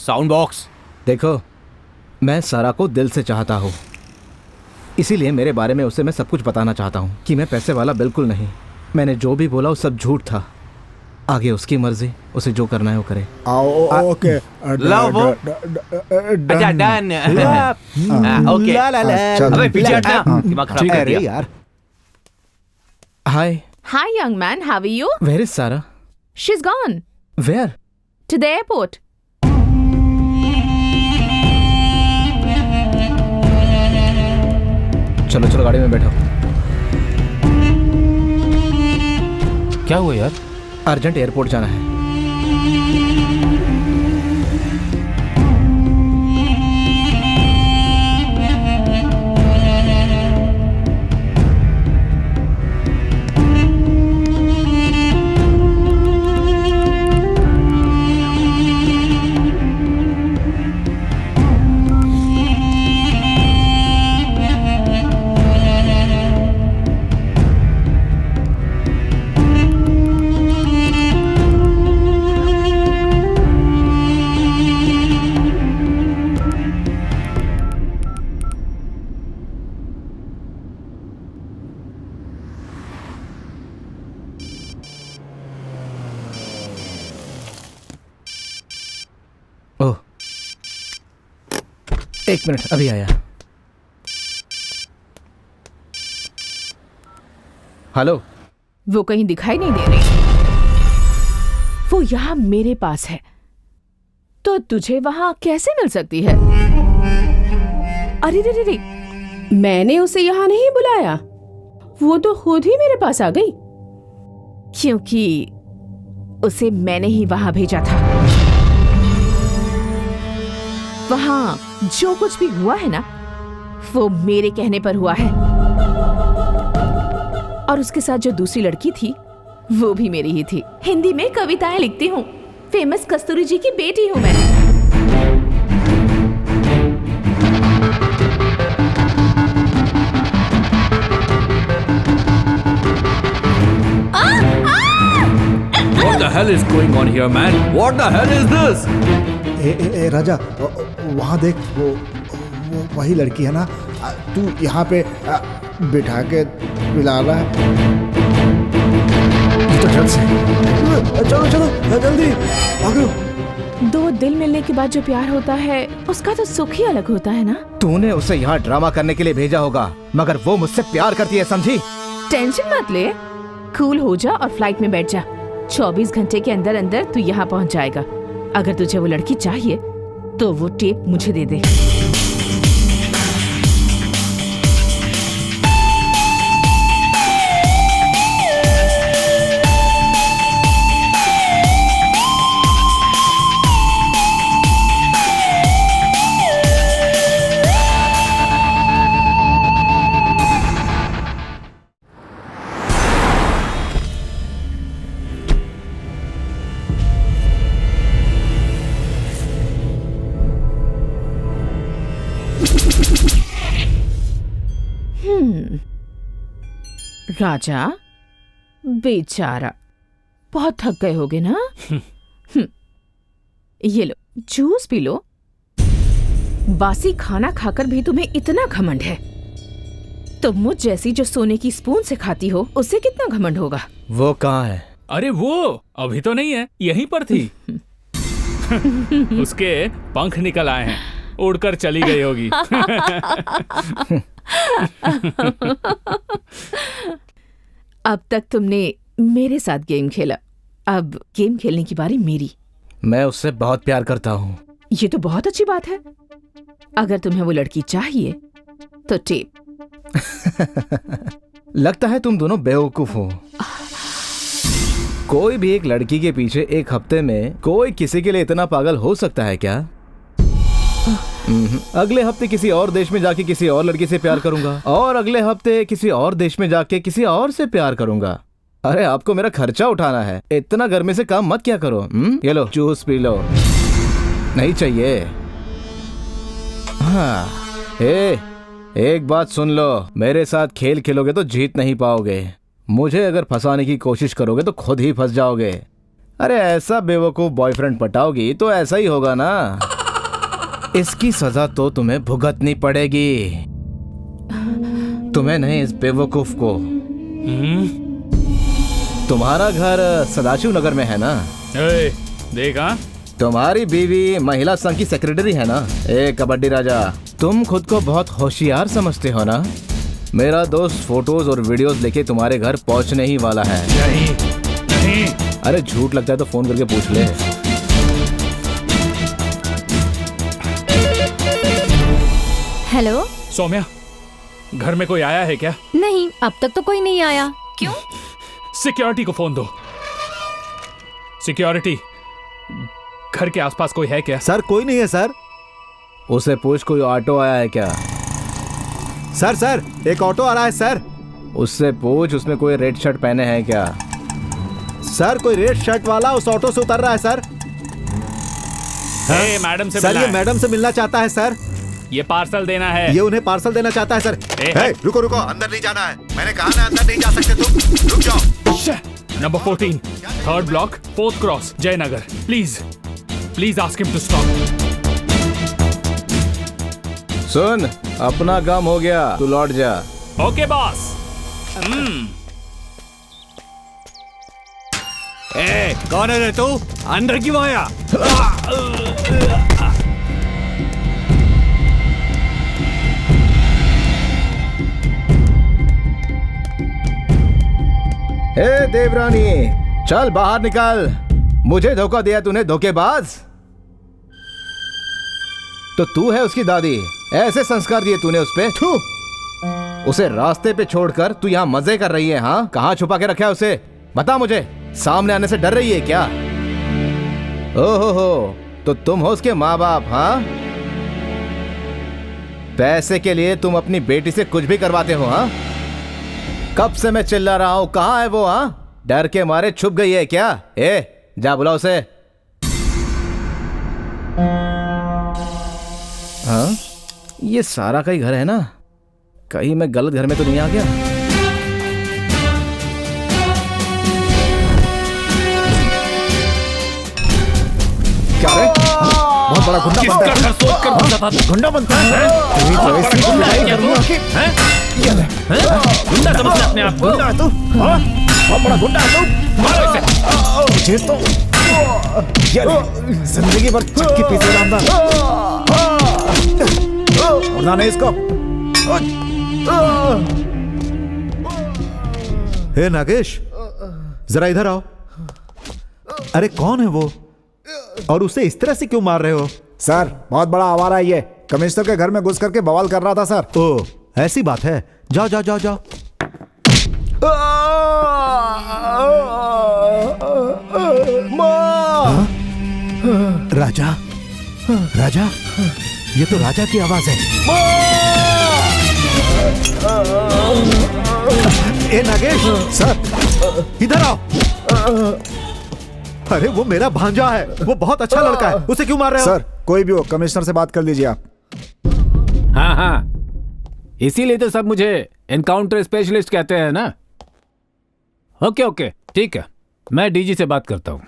sound box. देखो, मैं सारा को दिल से चाहता हूँ, इसीलिए मेरे बारे में उसे मैं सब कुछ बताना चाहता हूँ कि मैं पैसे वाला बिल्कुल नहीं। मैंने जो भी बोला वो सब झूठ था। आगे उसकी मर्जी, उसे जो करना है वो करे। ओके लव वो अच्छा डन ओके। अबे पीछे हटना, दिमाग खराब कर दिया यार। Hi. Hi, young man. How are you? Where is Sarah? She's gone where? to the airport. चलो चलो गाड़ी में बैठो। क्या हुआ यार? अर्जेंट एयरपोर्ट जाना है। ओह, एक मिनट, अभी आया। हेलो। वो कहीं दिखाई नहीं दे रही। वो यहाँ मेरे पास है, तो तुझे वहां कैसे मिल सकती है? अरे रे रे रे, मैंने उसे यहाँ नहीं बुलाया, वो तो खुद ही मेरे पास आ गई, क्योंकि उसे मैंने ही वहां भेजा था। वहां जो कुछ भी हुआ है ना, वो मेरे कहने पर हुआ है। और उसके साथ जो दूसरी लड़की थी, वो भी मेरी ही थी। हिंदी में कविताएं लिखती हूँ, फेमस कस्तूरी जी की बेटी हूँ मैं। What the hell is going on here, man? What the hell is this? ए राजा, वहाँ देख, वो वही लड़की है ना, तू यहाँ पे बिठा के पिला रहा है। तो जल्द से चलो चलो जल्दी भागो। दो दिल मिलने के बाद जो प्यार होता है, उसका तो सुख ही अलग होता है ना। तूने उसे यहाँ ड्रामा करने के लिए भेजा होगा, मगर वो मुझसे प्यार करती है, समझी? टेंशन मत ले, कूल हो जा और फ्लाइट में बैठ जा। 24 घंटे के अंदर अंदर तू यहाँ पहुँच जाएगा। अगर तुझे वो लड़की चाहिए तो वो टेप मुझे दे दे। राजा बेचारा, बहुत थक गए होगे ना? ये लो, जूस पी लो। बासी खाना खाकर भी तुम्हें इतना घमंड है, तो मुझ जैसी जो सोने की स्पून से खाती हो, उससे कितना घमंड होगा? वो कहाँ है? अरे वो अभी तो नहीं है, यहीं पर थी। उसके पंख निकल आए हैं, उड़कर चली गई होगी। अब तक तुमने मेरे साथ गेम खेला, अब गेम खेलने की बारी मेरी। मैं उससे बहुत प्यार करता हूँ। ये तो बहुत अच्छी बात है। अगर तुम्हें वो लड़की चाहिए तो टेप। लगता है तुम दोनों बेवकूफ हो। कोई भी एक लड़की के पीछे एक हफ्ते में कोई किसी के लिए इतना पागल हो सकता है क्या? अगले हफ्ते किसी और देश में जाके किसी और लड़की से प्यार करूंगा, और अगले हफ्ते किसी और देश में जाके किसी और से प्यार करूंगा। अरे आपको मेरा खर्चा उठाना है, इतना गर्मी से काम मत क्या करो। ये लो जूस पी लो। नहीं चाहिए? हाँ। एक बात सुन लो, मेरे साथ खेल खेलोगे तो जीत नहीं पाओगे। मुझे अगर फंसाने की कोशिश करोगे तो खुद ही फंस जाओगे। अरे ऐसा बेवकूफ बॉयफ्रेंड पटाओगी तो ऐसा ही होगा ना। इसकी सजा तो तुम्हें भुगतनी पड़ेगी। तुम्हें नहीं, इस बेवकूफ को। तुम्हारा घर सदाशिव नगर में है ना? देखा, तुम्हारी बीवी महिला संघ की सेक्रेटरी है ना? ए कबड्डी राजा, तुम खुद को बहुत होशियार समझते हो ना? मेरा दोस्त फोटोज और वीडियोस लेके तुम्हारे घर पहुंचने ही वाला है। नहीं। अरे झूठ लगता है तो फोन करके पूछ ले। हेलो सौम्या, घर में कोई आया है क्या? नहीं, अब तक तो कोई नहीं आया। क्यों? सिक्योरिटी को फोन दो। सिक्योरिटी, घर के आसपास कोई है क्या? सर कोई नहीं है सर। उसे पूछ कोई ऑटो आया है क्या? सर एक ऑटो आ रहा है सर। उससे पूछ उसमें कोई रेड शर्ट पहने हैं क्या? सर कोई रेड शर्ट वाला उस ऑटो से उतर रहा है सर। मैडम से सर मिलना ये है। मैडम से मिलना चाहता है सर। ये पार्सल देना है। ये उन्हें पार्सल देना चाहता है सर। रुको अंदर नहीं जाना है। मैंने कहा ना अंदर नहीं जा सकते तुम। रुक जाओ। Number 14, 3rd block, 4th cross, Jayanagar. Please ask him to stop. सुन, अपना काम हो गया, तू लौट जा। Okay boss. कौन है रे तू? अंदर क्यों आया? ए देवरानी, चल बाहर निकल। मुझे धोखा दिया तूने, धोखेबाज। तो तू है उसकी दादी? ऐसे संस्कार दिए तूने उस पे? उसे रास्ते पे छोड़कर तू यहाँ मजे कर रही है? हाँ, कहाँ छुपा के रखा है उसे? बता मुझे। सामने आने से डर रही है क्या? ओहो, तो तुम हो उसके माँ बाप? हाँ, पैसे के लिए तुम अपनी बेटी से कुछ भी करवाते हो? हाँ, कब से मैं चिल्ला रहा हूं, कहाँ है वो? हाँ, डर के मारे छुप गई है क्या? जा बुलाओ उसे। हाँ, ये सारा का ही घर है ना? कहीं मैं गलत घर में तो नहीं आ गया? क्या रे? बहुत बड़ा गुंडा बनता है। गुंडा बनता है? गुंडा समझते अपने आप को? गुंडा है तू? बहुत बड़ा गुंडा है तू? मुझे तो जिंदगी भर चक्की पीछे डालना। उड़ना नहीं इसको। हे नागेश, जरा इधर आओ। अरे कौन है वो और उसे इस तरह से क्यों मार रहे हो? सर बहुत बड़ा आवारा है ये। कमिश्नर के घर में घुस करके बवाल कर रहा था सर। ओ ऐसी बात है। जाओ जाओ जाओ जाओ। राजा, राजा, ये तो राजा की आवाज है। ए नागेश, सर इधर आओ। अरे वो मेरा भांजा है, वो बहुत अच्छा लड़का है, उसे क्यों मार रहे हो? सर कोई भी हो, कमिश्नर से बात कर लीजिए आप। हाँ, इसीलिए तो सब मुझे एनकाउंटर स्पेशलिस्ट कहते हैं ना। ओके, ठीक है, मैं डीजी से बात करता हूँ।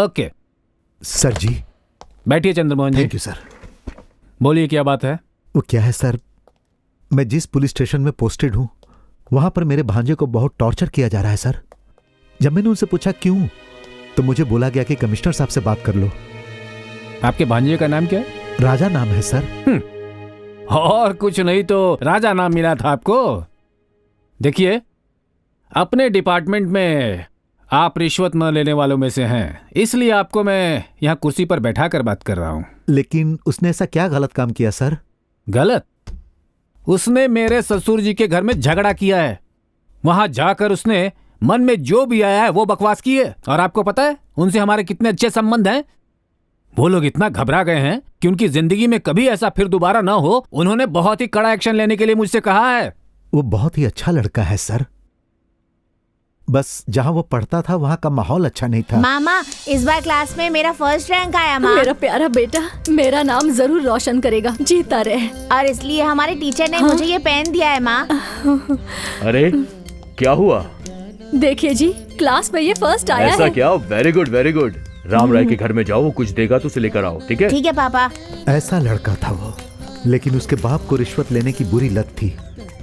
Okay sir ji. बैठिए Chandramohan ji. Thank you sir. बोलिए क्या बात है? वो क्या है सर, मैं जिस पुलिस स्टेशन में पोस्टेड हूं वहां पर मेरे भांजे को बहुत टॉर्चर किया जा रहा है सर। जब मैंने उनसे पूछा क्यों, तो मुझे बोला गया कि कमिश्नर साहब से बात कर लो। आपके भांजे का नाम क्या है? राजा नाम है सर। और कुछ नहीं तो राजा नाम मिला था आपको। देखिए, अपने डिपार्टमेंट में आप रिश्वत न लेने वालों में से हैं, इसलिए आपको मैं यहाँ कुर्सी पर बैठा कर बात कर रहा हूँ। लेकिन उसने ऐसा क्या गलत काम किया सर? गलत? उसने मेरे ससुर जी के घर में झगड़ा किया है। वहां जाकर उसने मन में जो भी आया है वो बकवास की है। और आपको पता है उनसे हमारे कितने अच्छे संबंध हैं। वो लोग इतना घबरा गए हैं कि उनकी जिंदगी में कभी ऐसा फिर दोबारा ना हो। उन्होंने बहुत ही कड़ा एक्शन लेने के लिए मुझसे कहा है। वो बहुत ही अच्छा लड़का है सर, बस जहां वो पढ़ता था वहां का माहौल अच्छा नहीं था। मामा, इस बार क्लास में मेरा फर्स्ट रैंक आया माँ। मेरा प्यारा बेटा मेरा नाम जरूर रोशन करेगा, जीता रहे। और इसलिए हमारे टीचर ने मुझे ये पेन दिया है माँ। अरे क्या हुआ? देखिए जी, क्लास में ये फर्स्ट आया ऐसा है। क्या? Very good very good. Ram Rai के घर में जाओ, वो कुछ देगा तो उसे लेकर आओ, ठीक है? ठीक है पापा। ऐसा लड़का था वो, लेकिन उसके बाप को रिश्वत लेने की बुरी लत थी,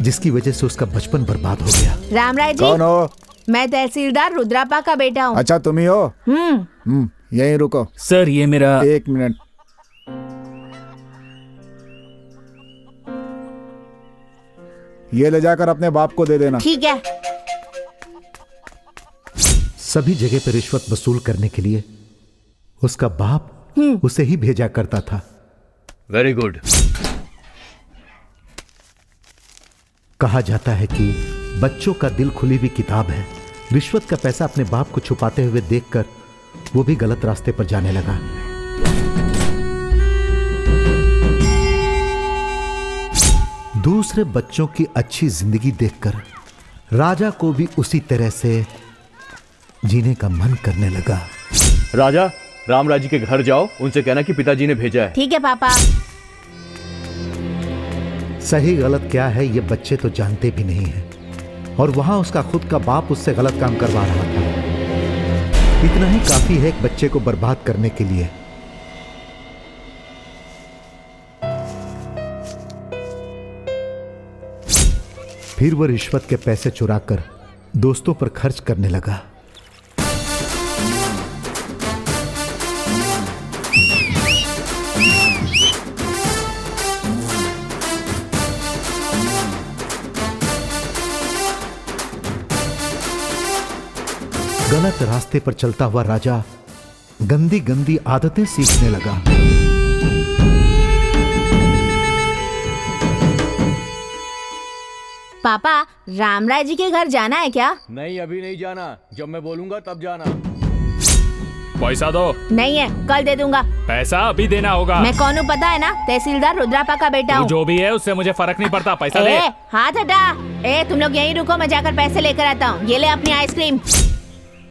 जिसकी वजह से उसका बचपन बर्बाद हो गया। राम राय जी, कौन हो? मैं तहसीलदार रुद्रापा का बेटा हूँ। अच्छा तुम ही हो? यहीं रुको। सर ये मेरा 1 मिनट। ये ले जाकर अपने बाप को दे देना। ठीक है। सभी जगह पे रिश्वत वसूल करने के लिए उसका बाप उसे ही भेजा करता था। Very good. कहा जाता है कि बच्चों का दिल खुली हुई किताब है। रिश्वत का पैसा अपने बाप को छुपाते हुए देखकर वो भी गलत रास्ते पर जाने लगा। दूसरे बच्चों की अच्छी जिंदगी देखकर राजा को भी उसी तरह से जीने का मन करने लगा। राजा, रामराय जी के घर जाओ, उनसे कहना कि पिताजी ने भेजा है। ठीक है पापा। सही गलत क्या है ये बच्चे तो जानते भी नहीं हैं, और वहां उसका खुद का बाप उससे गलत काम करवा रहा था। इतना ही काफी है एक बच्चे को बर्बाद करने के लिए। फिर वो रिश्वत के पैसे चुराकर दोस्तों पर खर्च करने लगा। गलत रास्ते पर चलता हुआ राजा गंदी गंदी आदतें सीखने लगा। पापा, रामराय जी के घर जाना है क्या? नहीं, अभी नहीं जाना, जब मैं बोलूंगा तब जाना। पैसा दो। नहीं है, कल दे दूंगा। पैसा अभी देना होगा। मैं कौन हूँ पता है ना? तहसीलदार रुद्रापा का बेटा हूँ। जो भी है उससे मुझे फर्क नहीं पड़ता, पैसा दे। हाथ हटा। तुम लोग यहीं रुको, मैं जाकर पैसे लेकर आता हूँ। ये ले अपनी आइसक्रीम।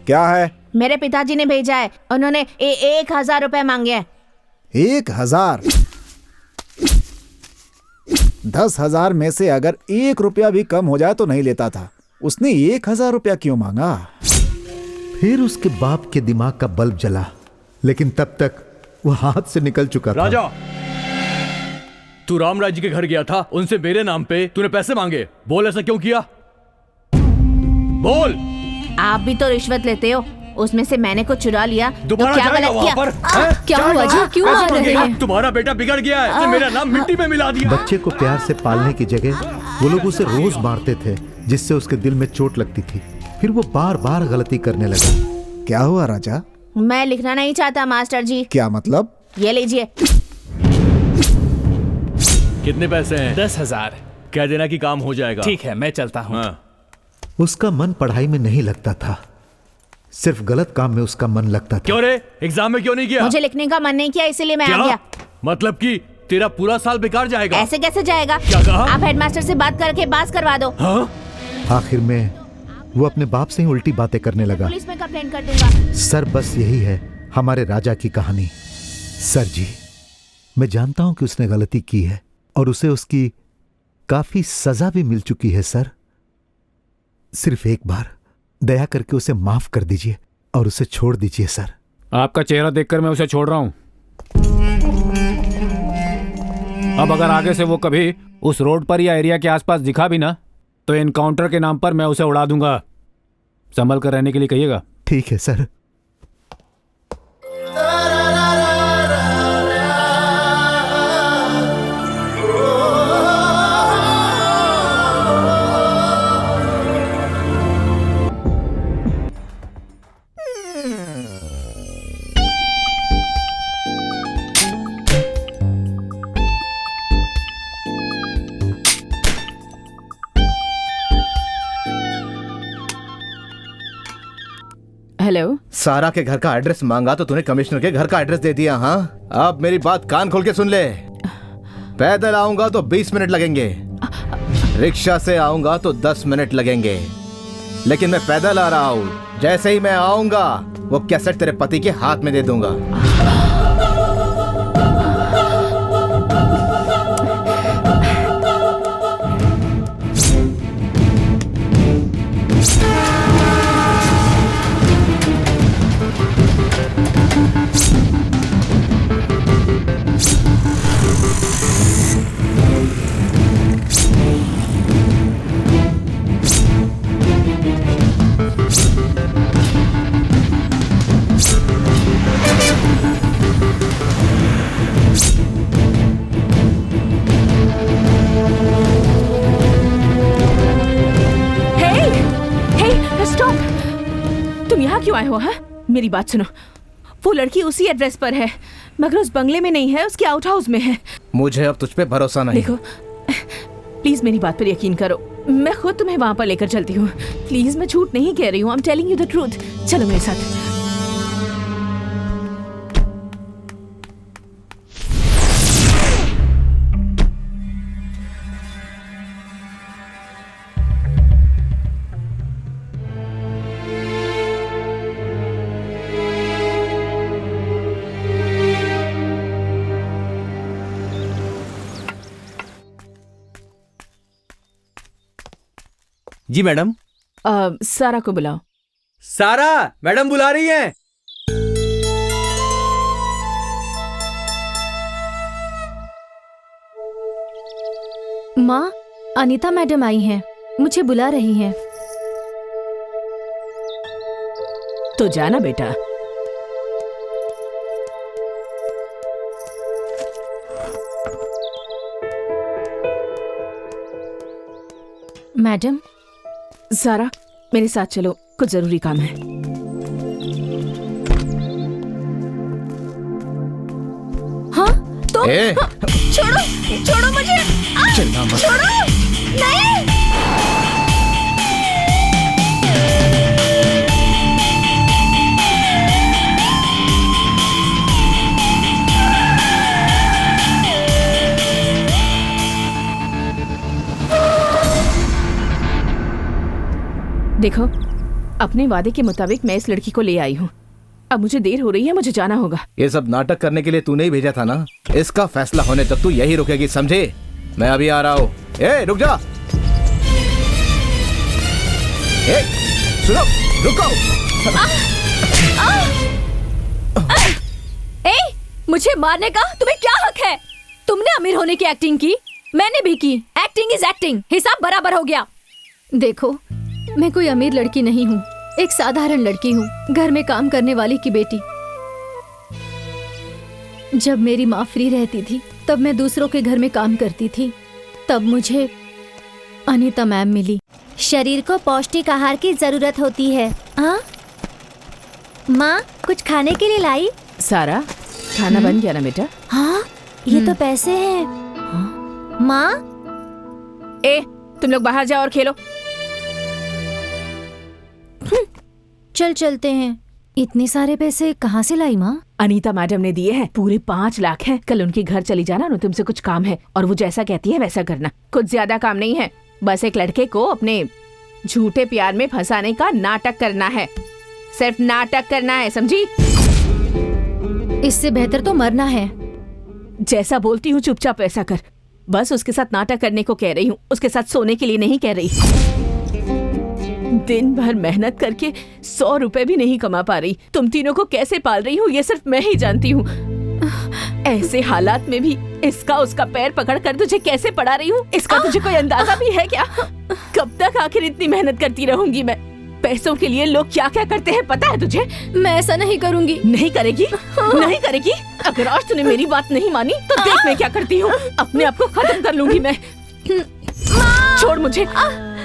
क्या है? मेरे पिताजी ने भेजा है, उन्होंने 1000 रुपए मांगे हैं। 1000? 10,000 में से अगर 1 रुपया भी कम हो जाए तो नहीं लेता था। उसने 1000 रुपया क्यों मांगा? फिर उसके बाप के दिमाग का बल्ब जला, लेकिन तब तक वो हाथ से निकल चुका था। राजा, तू रामराय जी के घर गया था, उनसे मेरे नाम पे तूने पैसे मांगे। बोल, ऐसा क्यों किया? बोल। आप भी तो रिश्वत लेते हो, उसमें से मैंने कुछ चुरा लिया तो क्या गलत किया? क्या हुआ जी? क्यों आ रहे हैं? तुम्हारा बेटा बिगड़ गया है, मेरा नाम मिट्टी में मिला दिया। बच्चे को प्यार से पालने की जगह वो लोग उसे रोज मारते थे, जिससे उसके दिल में चोट लगती थी। फिर वो बार बार गलती करने लगा। क्या हुआ राजा? मैं लिखना नहीं चाहता मास्टर जी। क्या मतलब? ये लीजिए। कितने पैसे हैं? 10,000। कह देना कि काम हो जाएगा। ठीक है, मैं चलता हूँ। उसका मन पढ़ाई में नहीं लगता था, सिर्फ गलत काम में उसका मन लगता था। क्यों रे? एग्जाम में क्यों नहीं गया? मुझे लिखने का मन नहीं किया, इसीलिए मैं आ गया। मतलब कि तेरा पूरा साल बेकार जाएगा? ऐसे कैसे जाएगा? क्या कहा? आप हेडमास्टर से बात करके पास करवा दो। हाँ? आखिर में वो अपने बाप से ही उल्टी बातें करने लगा। पुलिस में कंप्लेंट कर दूंगा। सर, बस यही है हमारे राजा की कहानी। सर जी, मैं जानता हूं कि उसने गलती की है और उसे उसकी काफी सजा भी मिल चुकी है। सर, सिर्फ एक बार दया करके उसे माफ कर दीजिए और उसे छोड़ दीजिए। सर, आपका चेहरा देखकर मैं उसे छोड़ रहा हूं। अब अगर आगे से वो कभी उस रोड पर या एरिया के आसपास दिखा भी ना, तो एनकाउंटर के नाम पर मैं उसे उड़ा दूंगा। संभल कर रहने के लिए कहिएगा। ठीक है सर। हेलो। सारा के घर का एड्रेस मांगा तो तूने कमिश्नर के घर का एड्रेस दे दिया। हाँ, अब मेरी बात कान खोल के सुन ले। पैदल आऊंगा तो 20 मिनट लगेंगे, रिक्शा से आऊंगा तो 10 मिनट लगेंगे, लेकिन मैं पैदल आ रहा हूँ। जैसे ही मैं आऊंगा वो कैसेट तेरे पति के हाथ में दे दूंगा। तुम यहाँ क्यों आए हो? हाँ, मेरी बात सुनो। वो लड़की उसी एड्रेस पर है, मगर उस बंगले में नहीं है, उसके आउट हाउस में है। मुझे अब तुझ पे भरोसा नहीं। देखो प्लीज मेरी बात पर यकीन करो, मैं खुद तुम्हें वहां पर लेकर चलती हूँ। प्लीज, मैं झूठ नहीं कह रही हूँ। I am telling you the truth. चलो मेरे साथ। जी मैडम। सारा को बुलाओ। सारा मैडम बुला रही हैं। माँ, अनीता मैडम आई हैं, मुझे बुला रही हैं। तो जाना बेटा। मैडम। सारा, मेरे साथ चलो, कुछ जरूरी काम है। हाँ, तो हाँ, छोड़ो, छोड़ो मुझे। चिल्ला मत। छोड़ो, नहीं। देखो, अपने वादे के मुताबिक मैं इस लड़की को ले आई हूँ। अब मुझे देर हो रही है, मुझे जाना होगा। ये सब नाटक करने के लिए तूने ही भेजा था ना। इसका फैसला होने तक तू यही रुकेगी, समझे? मैं अभी आ रहा हूँ। ए, रुक जा। ए, सुनो, रुको। ए, मुझे मारने का तुम्हें क्या हक है? तुमने अमीर होने की एक्टिंग की, मैंने भी की। एक्टिंग इज एक्टिंग, हिसाब बराबर हो गया। देखो, मैं कोई अमीर लड़की नहीं हूँ, एक साधारण लड़की हूँ, घर में काम करने वाली की बेटी। जब मेरी माँ फ्री रहती थी तब मैं दूसरों के घर में काम करती थी। तब मुझे अनीता मैम मिली। शरीर को पौष्टिक आहार की जरूरत होती है। हाँ माँ, कुछ खाने के लिए लाई? सारा, खाना बन गया ना बेटा? हाँ, ये तो पैसे हैं। माँ। ए, तुम लोग बाहर जाओ और खेलो। चल चलते हैं। इतने सारे पैसे कहाँ से लाई माँ? अनीता मैडम ने दिए हैं, पूरे 5 लाख हैं। कल उनके घर चली जाना, उन्हें तुमसे कुछ काम है और वो जैसा कहती है वैसा करना। कुछ ज्यादा काम नहीं है, बस एक लड़के को अपने झूठे प्यार में फंसाने का नाटक करना है। सिर्फ नाटक करना है, समझी? इससे बेहतर तो मरना है। जैसा बोलती हूँ चुपचाप ऐसा कर। बस उसके साथ नाटक करने को कह रही हूँ, उसके साथ सोने के लिए नहीं कह रही। दिन भर मेहनत करके 100 रुपए भी नहीं कमा पा रही। तुम तीनों को कैसे पाल रही हूँ ये सिर्फ मैं ही जानती हूँ। ऐसे हालात में भी इसका उसका पैर पकड़ कर तुझे कैसे पढ़ा रही हूँ, इसका तुझे कोई अंदाजा भी है क्या? कब तक आखिर इतनी मेहनत करती रहूंगी मैं? पैसों के लिए लोग क्या क्या करते हैं पता है तुझे? मैं ऐसा नहीं करूंगी। नहीं करेगी? नहीं करेगी? अगर आज तूने मेरी बात नहीं मानी तो देख मैं क्या करती हूँ। अपने आप को खत्म कर लूंगी मैं। छोड़ मुझे,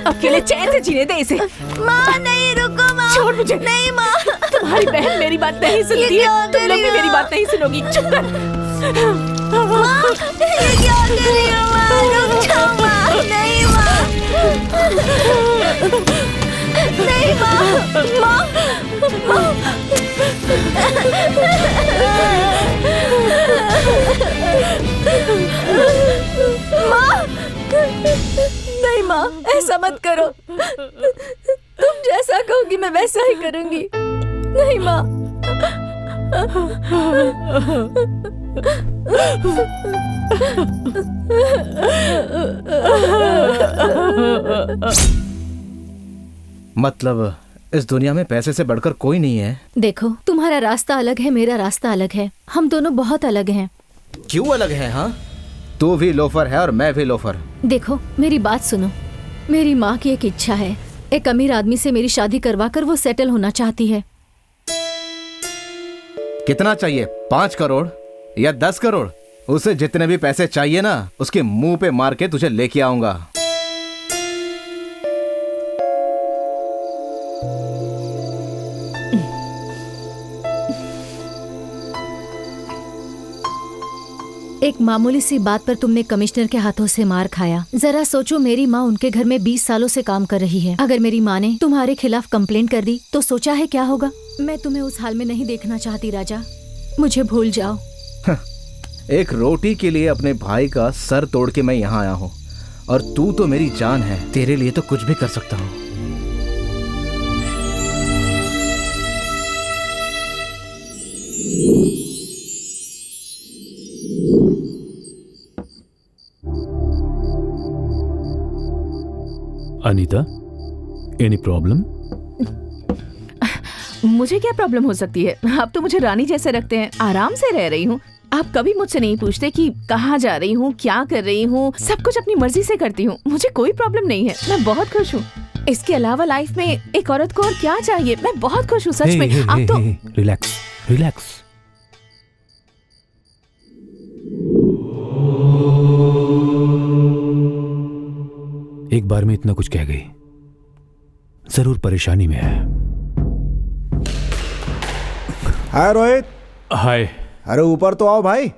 अकेले चैन से जीने दे इसे। माँ नहीं, रुको माँ। छोड़ मुझे। नहीं माँ। तुम्हारी बहन मेरी बात नहीं सुनती है, तुम लोग भी मेरी बात नहीं सुनोगी। चुप कर। माँ, ये क्या कर रही हो माँ? रुक जाओ माँ। नहीं माँ, नहीं माँ। माँ, माँ। नहीं माँ, ऐसा मत करो। तुम जैसा कहोगी मैं वैसा ही करूंगी। नहीं माँ। मतलब इस दुनिया में पैसे से बढ़कर कोई नहीं है। देखो, तुम्हारा रास्ता अलग है, मेरा रास्ता अलग है। हम दोनों बहुत अलग हैं। क्यों अलग है? हाँ, तू भी लोफर है और मैं भी लोफर। देखो, मेरी बात सुनो। मेरी माँ की एक इच्छा है, एक अमीर आदमी से मेरी शादी करवाकर वो सेटल होना चाहती है। कितना चाहिए? 5 करोड़ या 10 करोड़? उसे जितने भी पैसे चाहिए ना, उसके मुंह पे मार के तुझे लेके आऊंगा। एक मामूली सी बात पर तुमने कमिश्नर के हाथों से मार खाया। जरा सोचो, मेरी माँ उनके घर में 20 सालों से काम कर रही है। अगर मेरी माँ ने तुम्हारे खिलाफ कंप्लेंट कर दी तो सोचा है क्या होगा? मैं तुम्हें उस हाल में नहीं देखना चाहती राजा, मुझे भूल जाओ। एक रोटी के लिए अपने भाई का सर तोड़ के मैं यहाँ आया हूँ, और तू तो मेरी जान है, तेरे लिए तो कुछ भी कर सकता हूँ। Anita, any problem? मुझे क्या प्रॉब्लम हो सकती है? आप तो मुझे रानी जैसे रखते हैं, आराम से रह रही हूँ। आप कभी मुझसे नहीं पूछते कि कहाँ जा रही हूँ, क्या कर रही हूँ। सब कुछ अपनी मर्जी से करती हूँ, मुझे कोई प्रॉब्लम नहीं है। मैं बहुत खुश हूँ। इसके अलावा लाइफ में एक औरत को और क्या चाहिए? मैं बहुत खुश हूँ सच में। आप तो रिलैक्स रिलैक्स। एक बार में इतना कुछ कह गई, जरूर परेशानी में है। हाय रोहित। हाय। अरे ऊपर तो आओ भाई।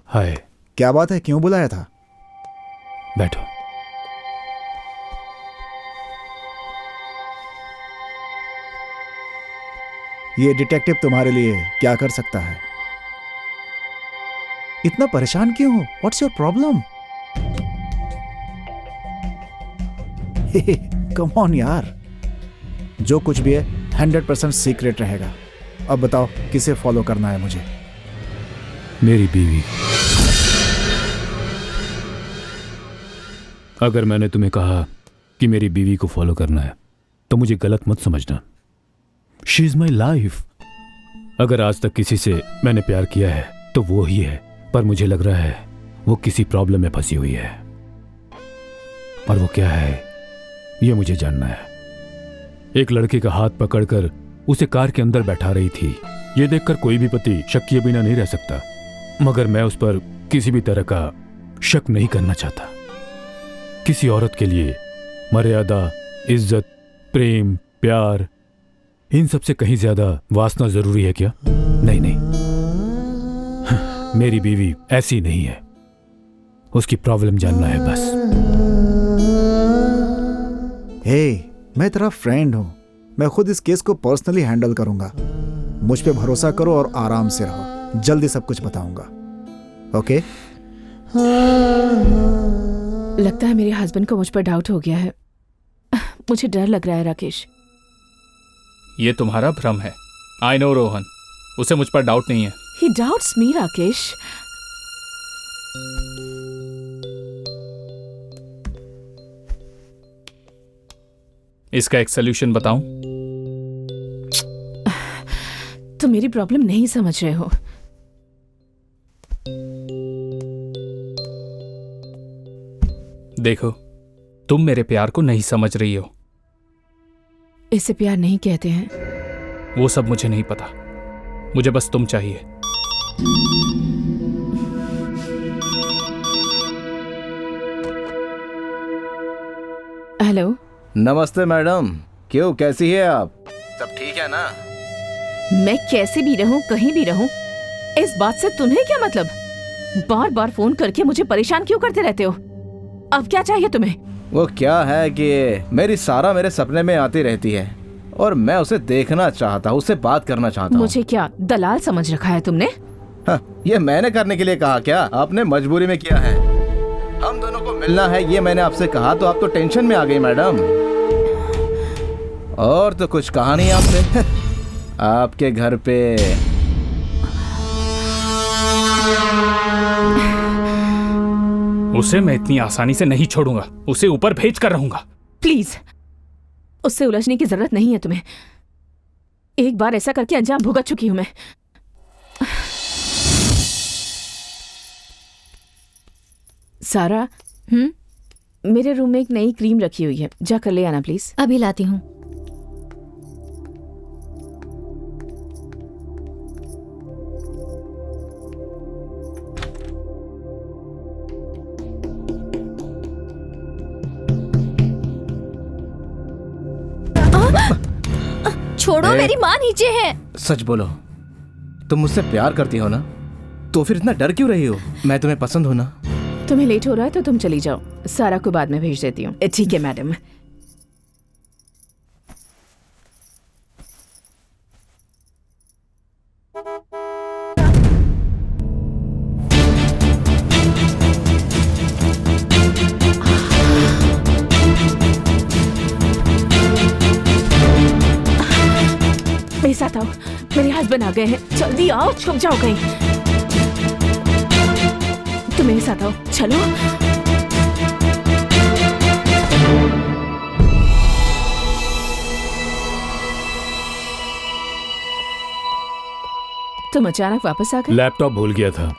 हाय। क्या बात है, क्यों बुलाया था? बैठो। ये डिटेक्टिव तुम्हारे लिए क्या कर सकता है? इतना परेशान क्यों हो? What's your problem? Come on यार, जो कुछ भी है 100% सीक्रेट रहेगा। अब बताओ किसे फॉलो करना है मुझे? मेरी बीवी। अगर मैंने तुम्हें कहा कि मेरी बीवी को फॉलो करना है तो मुझे गलत मत समझना। She is my life. अगर आज तक किसी से मैंने प्यार किया है तो वो ही है, पर मुझे लग रहा है वो किसी प्रॉब्लम में फंसी हुई है, और वो क्या है ये मुझे जानना है। एक लड़के का हाथ पकड़कर उसे कार के अंदर बैठा रही थी। ये देखकर कोई भी पति शक किए बिना नहीं रह सकता, मगर मैं उस पर किसी भी तरह का शक नहीं करना चाहता। किसी औरत के लिए मर्यादा, इज्जत, प्रेम, प्यार, इन सब से कहीं ज्यादा वासना जरूरी है क्या? नहीं नहीं, मेरी बीवी ऐसी नहीं है। उसकी प्रॉब्लम जानना है बस। हे, मैं तेरा फ्रेंड हूं। मैं खुद इस केस को पर्सनली हैंडल करूंगा। मुझ पे भरोसा करो और आराम से रहो। जल्दी सब कुछ बताऊंगा। ओके? लगता है मेरे हस्बैंड को मुझ पर डाउट हो गया है। मुझे डर लग रहा है राकेश। ये तुम्हारा भ्रम है। आई नो रोहन, उसे मुझ पर डाउट नहीं है। He doubts me, Rakesh. इसका एक सोल्यूशन बताऊं? तुम मेरी प्रॉब्लम नहीं समझ रहे हो। देखो, तुम मेरे प्यार को नहीं समझ रही हो। इसे प्यार नहीं कहते हैं। वो सब मुझे नहीं पता, मुझे बस तुम चाहिए। हेलो। नमस्ते मैडम, क्यों, कैसी है आप? सब ठीक है ना? मैं कैसे भी रहूं, कहीं भी रहूं, इस बात से तुम्हें क्या मतलब? बार बार फोन करके मुझे परेशान क्यों करते रहते हो? अब क्या चाहिए तुम्हें? वो क्या है कि मेरी सारा मेरे सपने में आती रहती है और मैं उसे देखना चाहता हूँ, उससे बात करना चाहता हूँ। मुझे क्या दलाल समझ रखा है तुमने? हाँ, ये मैंने करने के लिए कहा क्या? आपने मजबूरी में किया है। हम दोनों को मिलना है ये मैंने आपसे कहा तो आप तो टेंशन में आ गई मैडम। और तो कुछ कहा नहीं आपने। आपके घर पे उसे मैं इतनी आसानी से नहीं छोड़ूंगा, उसे ऊपर भेज कर रहूंगा। प्लीज, उससे उलझने की जरूरत नहीं है तुम्हें। एक बार ऐसा करके अंजाम भुगत चुकी हूं मैं। सारा, मेरे रूम में एक नई क्रीम रखी हुई है, जाकर ले आना प्लीज। अभी लाती हूँ। छोड़ो, मेरी माँ नीचे है। सच बोलो, तुम मुझसे प्यार करती हो ना, तो फिर इतना डर क्यों रही हो? मैं तुम्हें पसंद हूं ना। तुम्हें लेट हो रहा है तो तुम चली जाओ, सारा को बाद में भेज देती हूँ। ठीक है मैडम। मेरे साथ आओ, मेरे हस्बैंड आ गए हैं, जल्दी आओ, छुप जाओ कहीं। तुम मेरे साथ आओ, चलो। तुम अचानक वापस आ गए? लैपटॉप भूल गया था।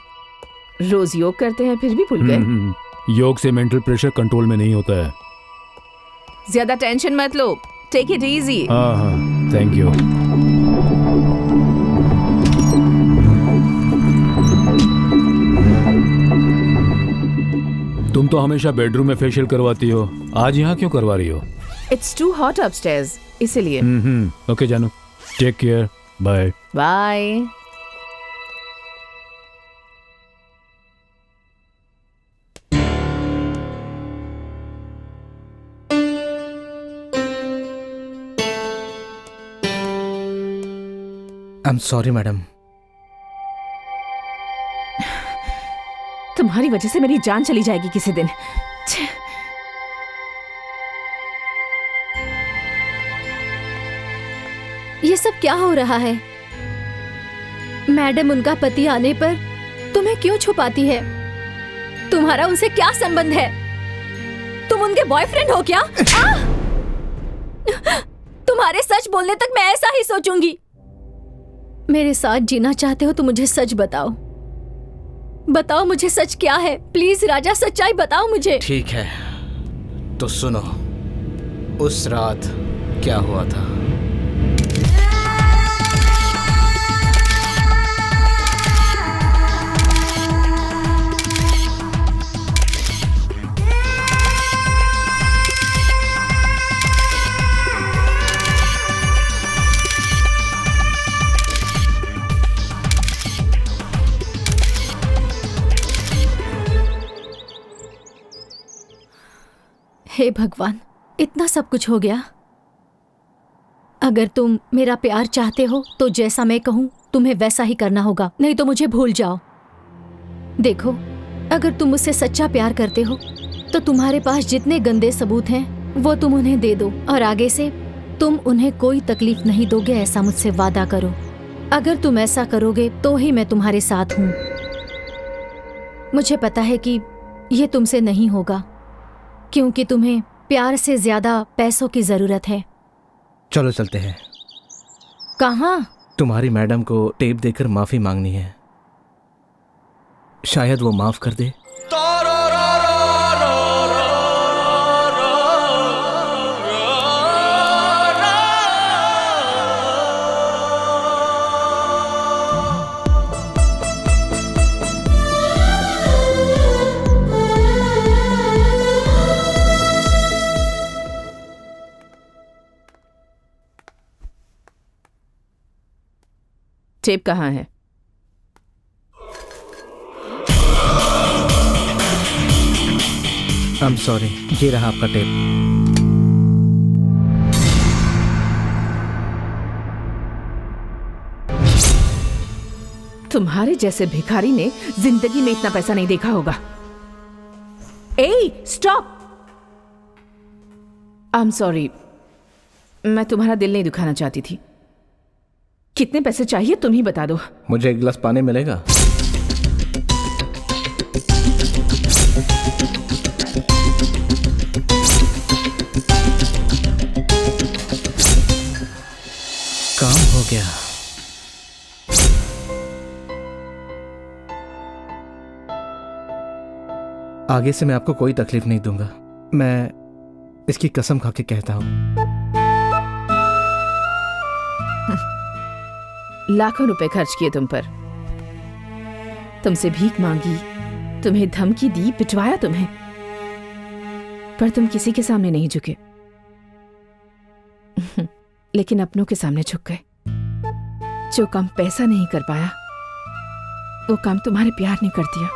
रोज योग करते हैं फिर भी भूल गए? योग से मेंटल प्रेशर कंट्रोल में नहीं होता है। ज्यादा टेंशन मत लो, टेक इट इजी। हाँ, थैंक यू। तुम तो हमेशा बेडरूम में फेशियल करवाती हो, आज यहाँ क्यों करवा रही हो? इट्स टू हॉट अपस्टेयर्स, इसीलिए। ओके जानू, take care, bye bye. I am sorry madam. तुम्हारी वजह से मेरी जान चली जाएगी किसी दिन। ये सब क्या हो रहा है? मैडम, उनका पति आने पर तुम्हें क्यों छुपाती है? तुम्हारा उनसे क्या संबंध है? तुम उनके बॉयफ्रेंड हो क्या? तुम्हारे सच बोलने तक मैं ऐसा ही सोचूंगी। मेरे साथ जीना चाहते हो तो मुझे सच बताओ। बताओ मुझे सच क्या है, प्लीज राजा, सच्चाई बताओ मुझे। ठीक है तो सुनो, उस रात क्या हुआ था। हे भगवान, इतना सब कुछ हो गया। अगर तुम मेरा प्यार चाहते हो तो जैसा मैं कहूं तुम्हें वैसा ही करना होगा, नहीं तो मुझे भूल जाओ। देखो, अगर तुम मुझसे सच्चा प्यार करते हो तो तुम्हारे पास जितने गंदे सबूत हैं वो तुम उन्हें दे दो, और आगे से तुम उन्हें कोई तकलीफ नहीं दोगे, ऐसा मुझसे वादा करो। अगर तुम ऐसा करोगे तो ही मैं तुम्हारे साथ हूं। मुझे पता है कि ये तुमसे नहीं होगा, क्योंकि तुम्हें प्यार से ज्यादा पैसों की जरूरत है। चलो चलते हैं। कहाँ? तुम्हारी मैडम को टेप देकर माफी मांगनी है, शायद वो माफ कर दे। टेप कहाँ है? आई एम सॉरी, ये रहा आपका टेप। तुम्हारे जैसे भिखारी ने जिंदगी में इतना पैसा नहीं देखा होगा। ए, स्टॉप! आई एम सॉरी, मैं तुम्हारा दिल नहीं दुखाना चाहती थी। कितने पैसे चाहिए तुम ही बता दो। मुझे एक गिलास पानी मिलेगा? काम हो गया। आगे से मैं आपको कोई तकलीफ नहीं दूंगा, मैं इसकी कसम खा के कहता हूं। लाखों रुपए खर्च किए तुम पर, तुमसे भीख मांगी, तुम्हें धमकी दी, पिटवाया तुम्हें, पर तुम किसी के सामने नहीं झुके, लेकिन अपनों के सामने झुक गए। जो काम पैसा नहीं कर पाया वो काम तुम्हारे प्यार ने कर दिया।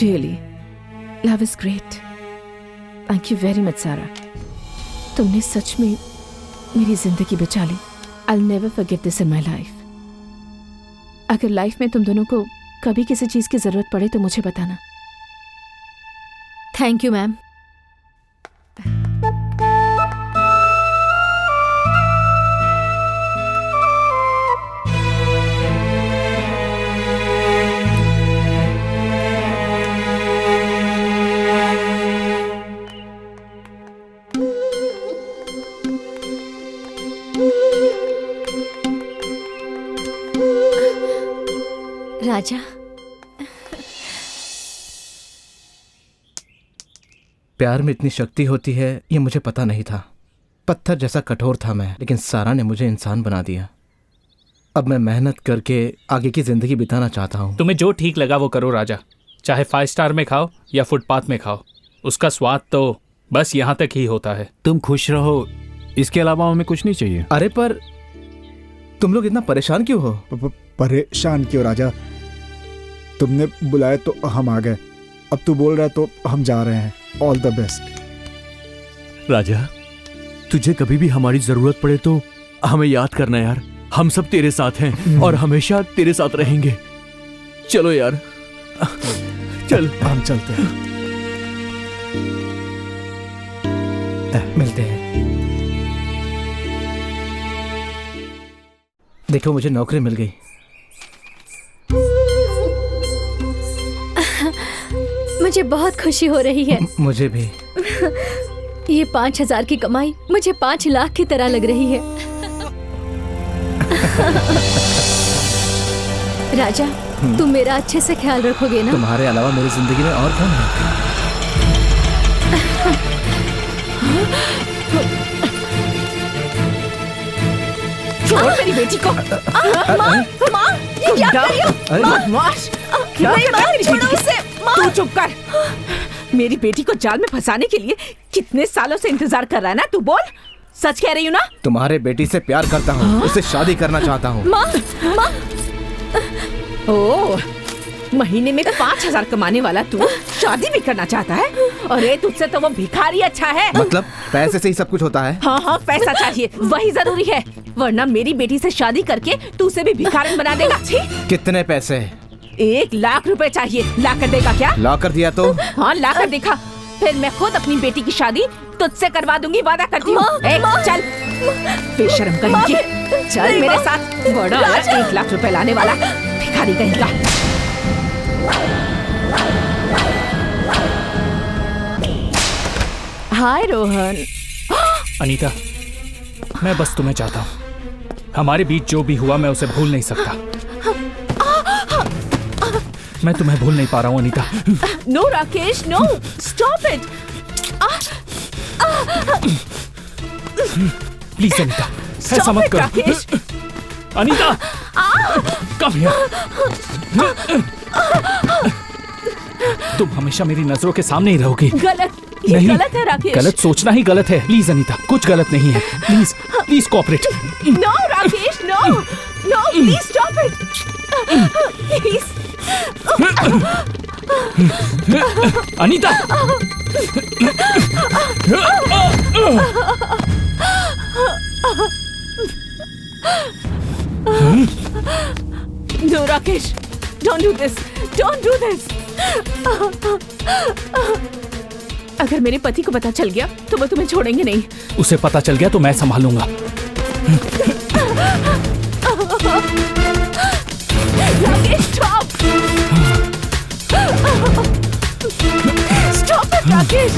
Really love is great. Thank you very much सारा, तुमने सच में मेरी जिंदगी बचा ली। I'll never forget this in my life। अगर लाइफ में तुम दोनों को कभी किसी चीज की जरूरत पड़े तो मुझे बताना। Thank you ma'am. राजा, प्यार में इतनी शक्ति होती है ये मुझे पता नहीं था। पत्थर जैसा कठोर था मैं, लेकिन सारा ने मुझे इंसान बना दिया। अब मैं मेहनत करके आगे की जिंदगी बिताना चाहता हूँ। तुम्हें जो ठीक लगा वो करो राजा, चाहे 5 स्टार में खाओ या फुटपाथ में खाओ, उसका स्वाद तो बस यहाँ तक ही होता है। तुम खुश रहो, इसके अलावा हमें कुछ नहीं चाहिए। अरे पर तुम लोग इतना परेशान क्यों हो? परेशान क्यों राजा? तुमने बुलाया तो हम आ गए, अब तू बोल रहा है तो हम जा रहे हैं। All the best. राजा, तुझे कभी भी हमारी जरूरत पड़े तो हमें याद करना यार। हम सब तेरे साथ हैं और हमेशा तेरे साथ रहेंगे। चलो यार, चल हम चलते हैं। मिलते हैं। देखो मुझे नौकरी मिल गई। मुझे बहुत खुशी हो रही है। मुझे भी। ये 5,000 की कमाई मुझे 5 लाख की तरह लग रही है। राजा, तुम मेरा अच्छे से ख्याल रखोगे ना? तुम्हारे अलावा मेरी जिंदगी में और कौन है? छोड़ मेरी बेटी को। माँ, ये क्या कर रही हो? बदमाश, क्या कर रही है मेरी बेटी से? तू चुप कर। मेरी बेटी को जाल में फंसाने के लिए कितने सालों से इंतजार कर रहा है ना? तू बोल, सच कह रही हूँ ना? तुम्हारे बेटी से प्यार करता हूँ, उससे शादी करना चाहता हूँ। माँ। ओह, महीने में 5,000 कमाने वाला तू शादी भी करना चाहता है? अरे तुझसे तो वो भिखारी अच्छा है। मतलब पैसे से ही सब कुछ होता है? हाँ, पैसा चाहिए, वही जरूरी है, वरना मेरी बेटी से शादी करके तू उसे भी भिखारन बना देगा। कितने पैसे? 1 लाख रुपए चाहिए। ला कर देगा क्या? ला कर दिया तो? हाँ, ला कर देखा। फिर मैं खुद अपनी बेटी की शादी तुझसे करवा दूंगी, वादा करती हूँ। चल, बेशर्म कहीं की। चल मेरे साथ। बड़ा 1 लाख रुपए लाने वाला भिखारी कहीं का। हाय रोहन। अनीता, मैं बस तुम्हें चाहता हूँ। हमारे बीच जो भी हुआ मैं उसे भूल नहीं सकता। मैं तुम्हें भूल नहीं पा रहा हूँ Anita. No Rakesh, no, stop it. Please Anita, ऐसा मत करो। राकेश। Anita, come here. तुम हमेशा मेरी नजरों के सामने ही रहोगी। गलत, ये नहीं, गलत है राकेश। गलत सोचना ही गलत है। प्लीज अनीता, कुछ गलत नहीं है। Please please cooperate. No Rakesh, no, no, please stop it, please. Anita, no Rakesh, don't do this, don't do this. अगर मेरे पति को पता चल गया तो वो तुम्हें छोड़ेंगे नहीं। उसे पता चल गया तो मैं संभालूंगा। Rakesh, stop, stop it Rakesh.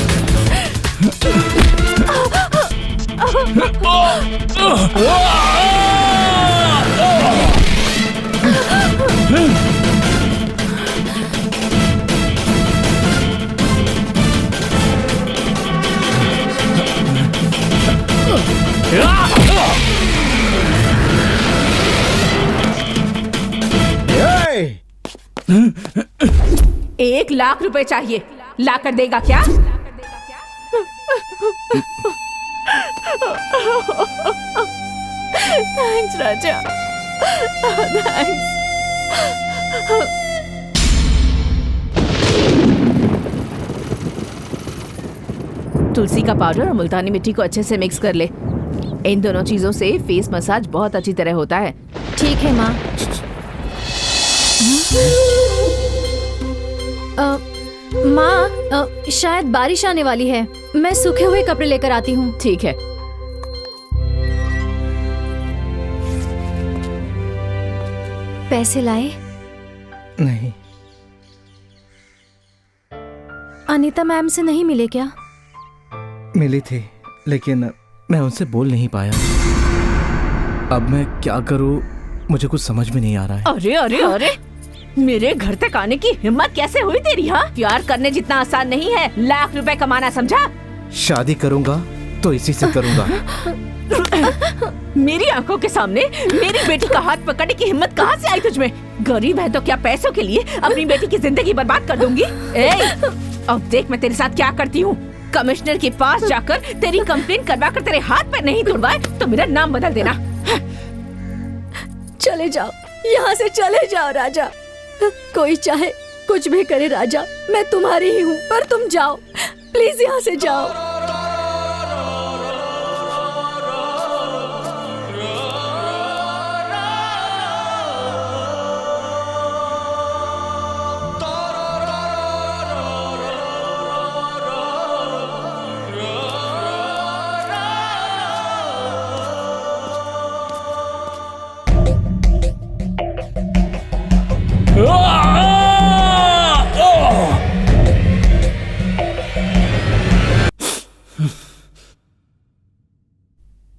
एक लाख रुपए चाहिए, ला कर देगा क्या? थैंक्स राजा, थैंक्स। तुलसी का पाउडर और मुल्तानी मिट्टी को अच्छे से मिक्स कर ले। इन दोनों चीजों से फेस मसाज बहुत अच्छी तरह होता है। ठीक है माँ। माँ, शायद बारिश आने वाली है, मैं सूखे हुए कपड़े लेकर आती हूँ। ठीक है। पैसे लाए? नहीं। अनीता मैम से नहीं मिले क्या? मिली थी, लेकिन मैं उनसे बोल नहीं पाया। अब मैं क्या करूं, मुझे कुछ समझ में नहीं आ रहा है। अरे अरे अरे, मेरे घर तक आने की हिम्मत कैसे हुई तेरी? हाँ, प्यार करने जितना आसान नहीं है लाख रुपए कमाना, समझा? शादी करूंगा तो इसी से करूंगा। मेरी आंखों के सामने मेरी बेटी का हाथ पकड़ने की हिम्मत कहाँ से आई तुझमें? गरीब है तो क्या पैसों के लिए अपनी बेटी की जिंदगी बर्बाद कर दूंगी? अब देख मैं तेरे साथ क्या करती हूँ। कमिश्नर के पास जाकर तेरी कंप्लेंट करवा कर तेरे हाथ पर नहीं तुड़वाए तो मेरा नाम बदल देना। चले जाओ, यहाँ से चले जाओ राजा। कोई चाहे कुछ भी करे राजा, मैं तुम्हारी ही हूँ, पर तुम जाओ प्लीज, यहाँ से जाओ।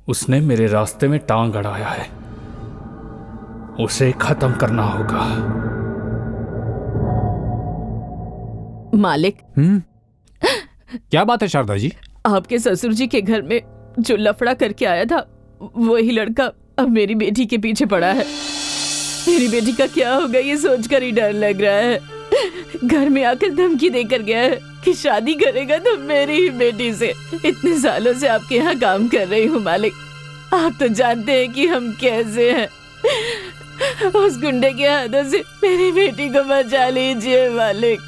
उसने मेरे रास्ते में टांग अड़ाया है, उसे खत्म करना होगा। मालिक। क्या बात है शारदा जी? आपके ससुर जी के घर में जो लफड़ा करके आया था, वही लड़का अब मेरी बेटी के पीछे पड़ा है। मेरी बेटी का क्या होगा ये सोचकर ही डर लग रहा है। घर में आकर धमकी देकर गया है कि शादी करेगा तो मेरी ही बेटी से। इतने सालों से आपके यहाँ काम कर रही हूँ मालिक, आप तो जानते हैं कि हम कैसे हैं। उस गुंडे के हाथों से मेरी बेटी को बचा लीजिए मालिक।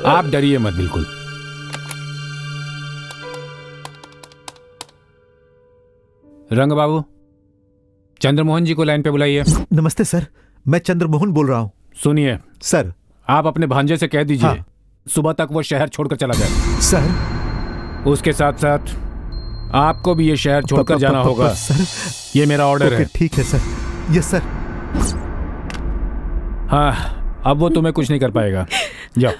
आप डरिए मत बिल्कुल। रंग बाबू, चंद्रमोहन जी को लाइन पे बुलाइए। नमस्ते सर, मैं चंद्रमोहन बोल रहा हूँ। सुनिए सर, आप अपने भांजे से कह दीजिए हाँ। सुबह तक वो शहर छोड़कर चला जाए। सर, उसके साथ साथ आपको भी ये शहर छोड़कर जाना होगा। सर, ये मेरा ऑर्डर है। ठीक है सर। Yes sir. हाँ, अब वो तुम्हें कुछ नहीं कर पाएगा, जाओ।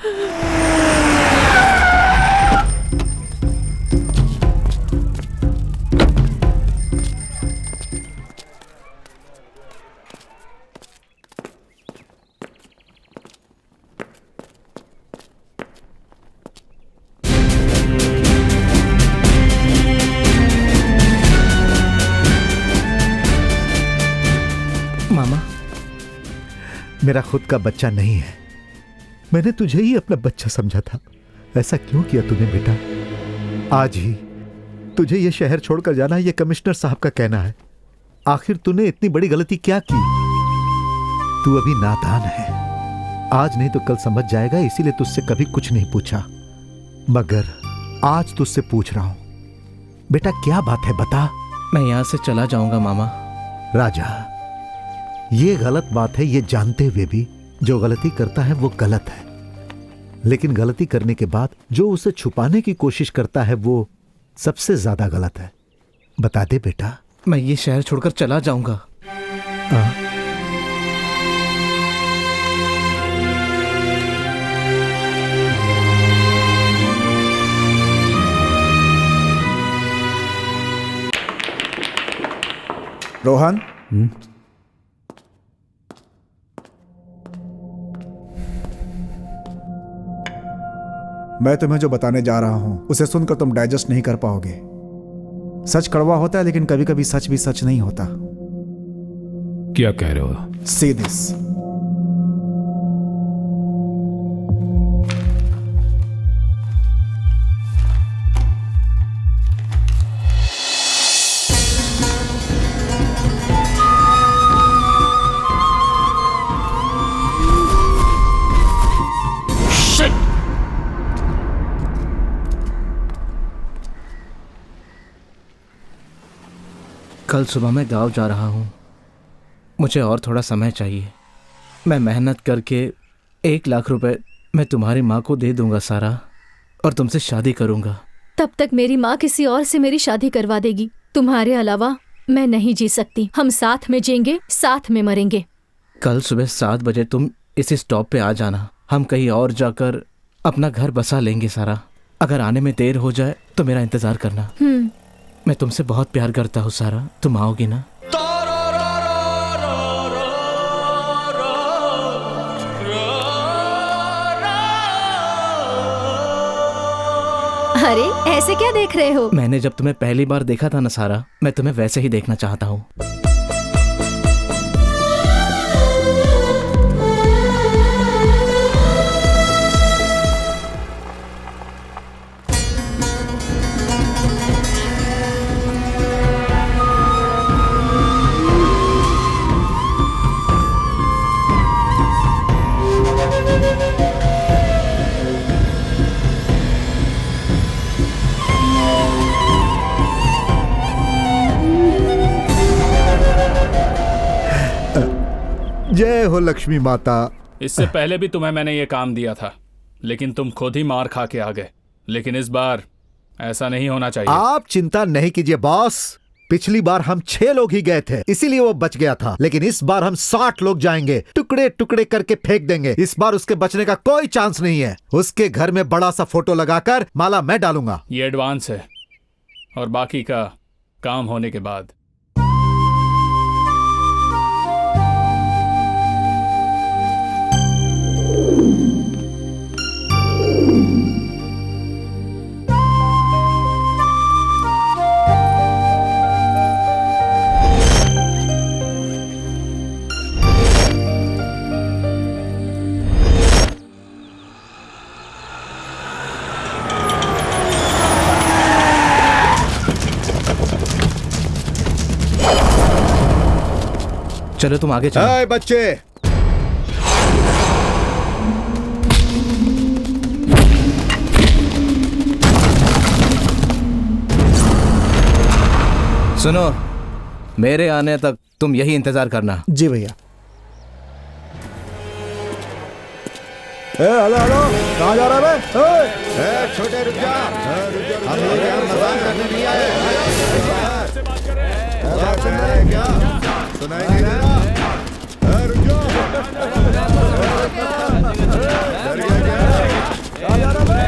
मामा, मेरा खुद का बच्चा नहीं है, मैंने तुझे ही अपना बच्चा समझा था। ऐसा क्यों किया तूने बेटा? आज ही तुझे ये शहर छोड़कर जाना है, ये कमिश्नर साहब का कहना है। आखिर तूने इतनी बड़ी गलती क्या की? तू अभी नादान है, आज नहीं तो कल समझ जाएगा, इसीलिए तुझसे कभी कुछ नहीं पूछा, मगर आज तुझसे पूछ रहा हूं। बेटा क्या बात है, बता। मैं यहाँ से चला जाऊंगा मामा। राजा, ये गलत बात है, ये जानते हुए भी जो गलती करता है वो गलत है, लेकिन गलती करने के बाद जो उसे छुपाने की कोशिश करता है वो सबसे ज्यादा गलत है। बता दे बेटा। मैं ये शहर छोड़कर चला जाऊंगा। रोहन, मैं तुम्हें जो बताने जा रहा हूं उसे सुनकर तुम डाइजेस्ट नहीं कर पाओगे। सच कड़वा होता है, लेकिन कभी कभी सच भी सच नहीं होता। क्या कह रहे हो? See this. कल सुबह मैं गांव जा रहा हूँ। मुझे और थोड़ा समय चाहिए। मैं मेहनत करके 1 लाख रुपए मैं तुम्हारी माँ को दे दूंगा सारा, और तुमसे शादी करूंगा। तब तक मेरी माँ किसी और से मेरी शादी करवा देगी। तुम्हारे अलावा मैं नहीं जी सकती। हम साथ में जिएंगे, साथ में मरेंगे। कल सुबह 7 बजे तुम इस स्टॉप पे आ जाना। हम कहीं और जाकर अपना घर बसा लेंगे सारा। अगर आने में देर हो जाए तो मेरा इंतजार करना। मैं तुमसे बहुत प्यार करता हूँ सारा। तुम आओगी ना? अरे ऐसे क्या देख रहे हो? मैंने जब तुम्हें पहली बार देखा था ना सारा, मैं तुम्हें वैसे ही देखना चाहता हूँ। जय हो लक्ष्मी माता। इससे पहले भी तुम्हें मैंने ये काम दिया था, लेकिन तुम खुद ही मार खा के आ गए। लेकिन इस बार ऐसा नहीं होना चाहिए। आप चिंता नहीं कीजिए बॉस। पिछली बार हम 6 लोग ही गए थे, इसीलिए वो बच गया था। लेकिन इस बार हम 60 लोग जाएंगे, टुकड़े टुकड़े करके फेंक देंगे। इस बार उसके बचने का कोई चांस नहीं है। उसके घर में बड़ा सा फोटो लगाकर माला मैं डालूंगा। ये एडवांस है, और बाकी का काम होने के बाद। चलो तुम आगे चलो। हाय बच्चे, सुनो, मेरे आने तक तुम यही इंतजार करना। जी भैया। हेलो हेलो, कहाँ जा रहा है बे? छोटे रुक जा। हम लोग यहाँ मजाक करने नहीं आए। क्या सुनाई नहीं रहा? रुक जाओ। डर गया क्या? कहाँ जा रहा बे?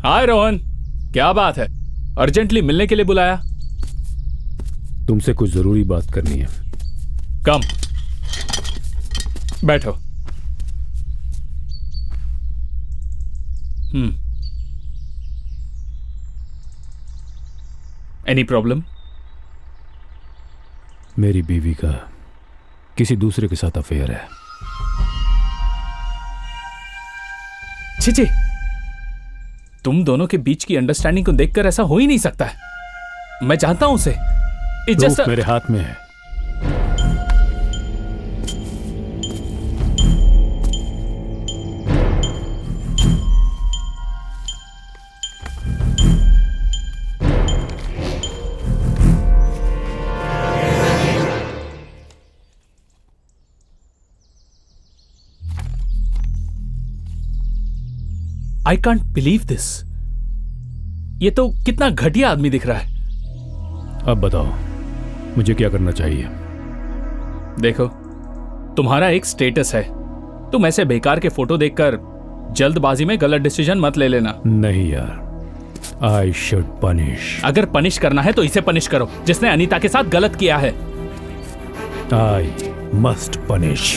हाय रोहन, क्या बात है? अर्जेंटली मिलने के लिए बुलाया? तुमसे कुछ जरूरी बात करनी है। कम, बैठो। Any problem? मेरी बीवी का किसी दूसरे के साथ अफेयर है। छी, तुम दोनों के बीच की अंडरस्टैंडिंग को देखकर ऐसा हो ही नहीं सकता है। मैं जानता हूं उसे। प्रूफ मेरे हाथ में है। I can't believe this. ये तो कितना घटिया आदमी दिख रहा है। अब बताओ मुझे क्या करना चाहिए? देखो, तुम्हारा एक स्टेटस है। तुम ऐसे बेकार के फोटो देखकर जल्दबाजी में गलत डिसीजन मत ले लेना। नहीं यार, आई शुड पनिश। अगर पनिश करना है तो इसे पनिश करो जिसने अनीता के साथ गलत किया है। I must punish.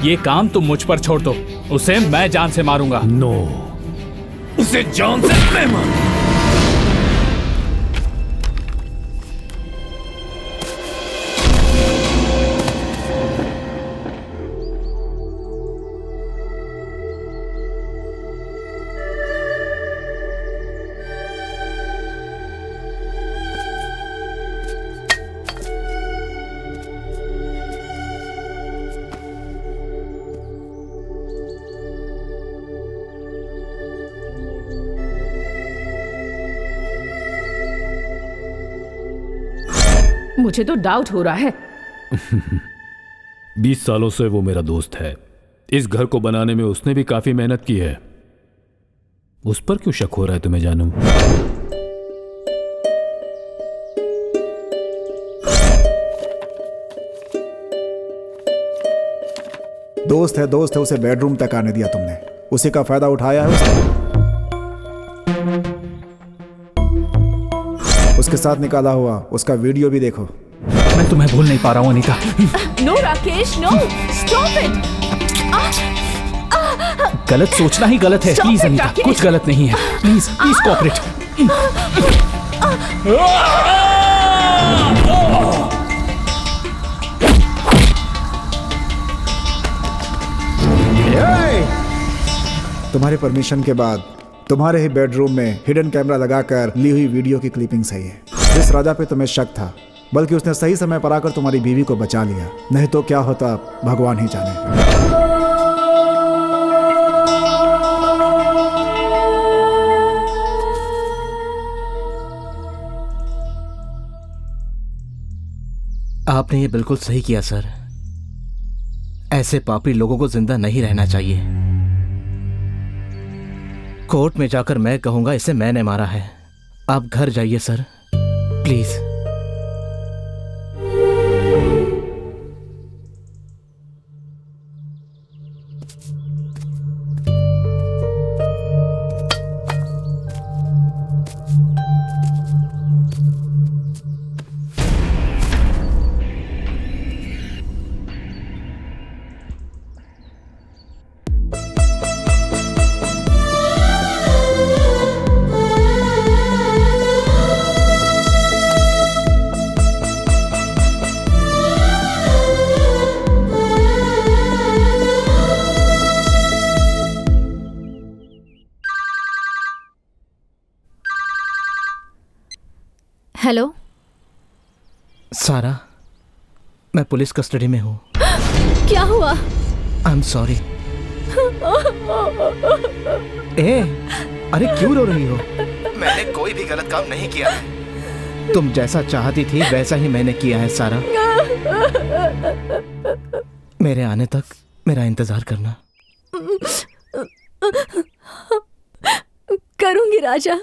ये काम तुम मुझ पर छोड़ दो, उसे मैं जान से मारूंगा। नो, उसे जान से मैं मारूंगा। मुझे तो डाउट हो रहा है। 20 सालों से वो मेरा दोस्त है। इस घर को बनाने में उसने भी काफी मेहनत की है। उस पर क्यों शक हो रहा है तुम्हें जानू? दोस्त है उसे बेडरूम तक आने दिया तुमने। उसी का फायदा उठाया है उसने। उसके साथ निकाला हुआ उसका वीडियो भी देखो। मैं तुम्हें भूल नहीं पा रहा हूँ Anita. No Rakesh, no, stop it. गलत सोचना ही गलत है। प्लीज अनीता, कुछ गलत नहीं है। Please please cooperate. तुम्हारे परमिशन के बाद तुम्हारे ही बेडरूम में हिडन कैमरा लगाकर ली हुई वीडियो की क्लिपिंग्स है ये। जिस राजा पे तुम्हें शक था, बल्कि उसने सही समय पर आकर तुम्हारी बीवी को बचा लिया, नहीं तो क्या होता भगवान ही जाने। आपने ये बिल्कुल सही किया सर। ऐसे पापी लोगों को जिंदा नहीं रहना चाहिए। कोर्ट में जाकर मैं कहूंगा इसे मैंने मारा है। आप घर जाइए सर, प्लीज। हेलो सारा, मैं पुलिस कस्टडी में हूँ। क्या हुआ? आई एम सॉरी। ए, अरे क्यों रो रही हो? मैंने कोई भी गलत काम नहीं किया है। तुम जैसा चाहती थी वैसा ही मैंने किया है सारा। मेरे आने तक मेरा इंतजार करना। करूंगी राजा।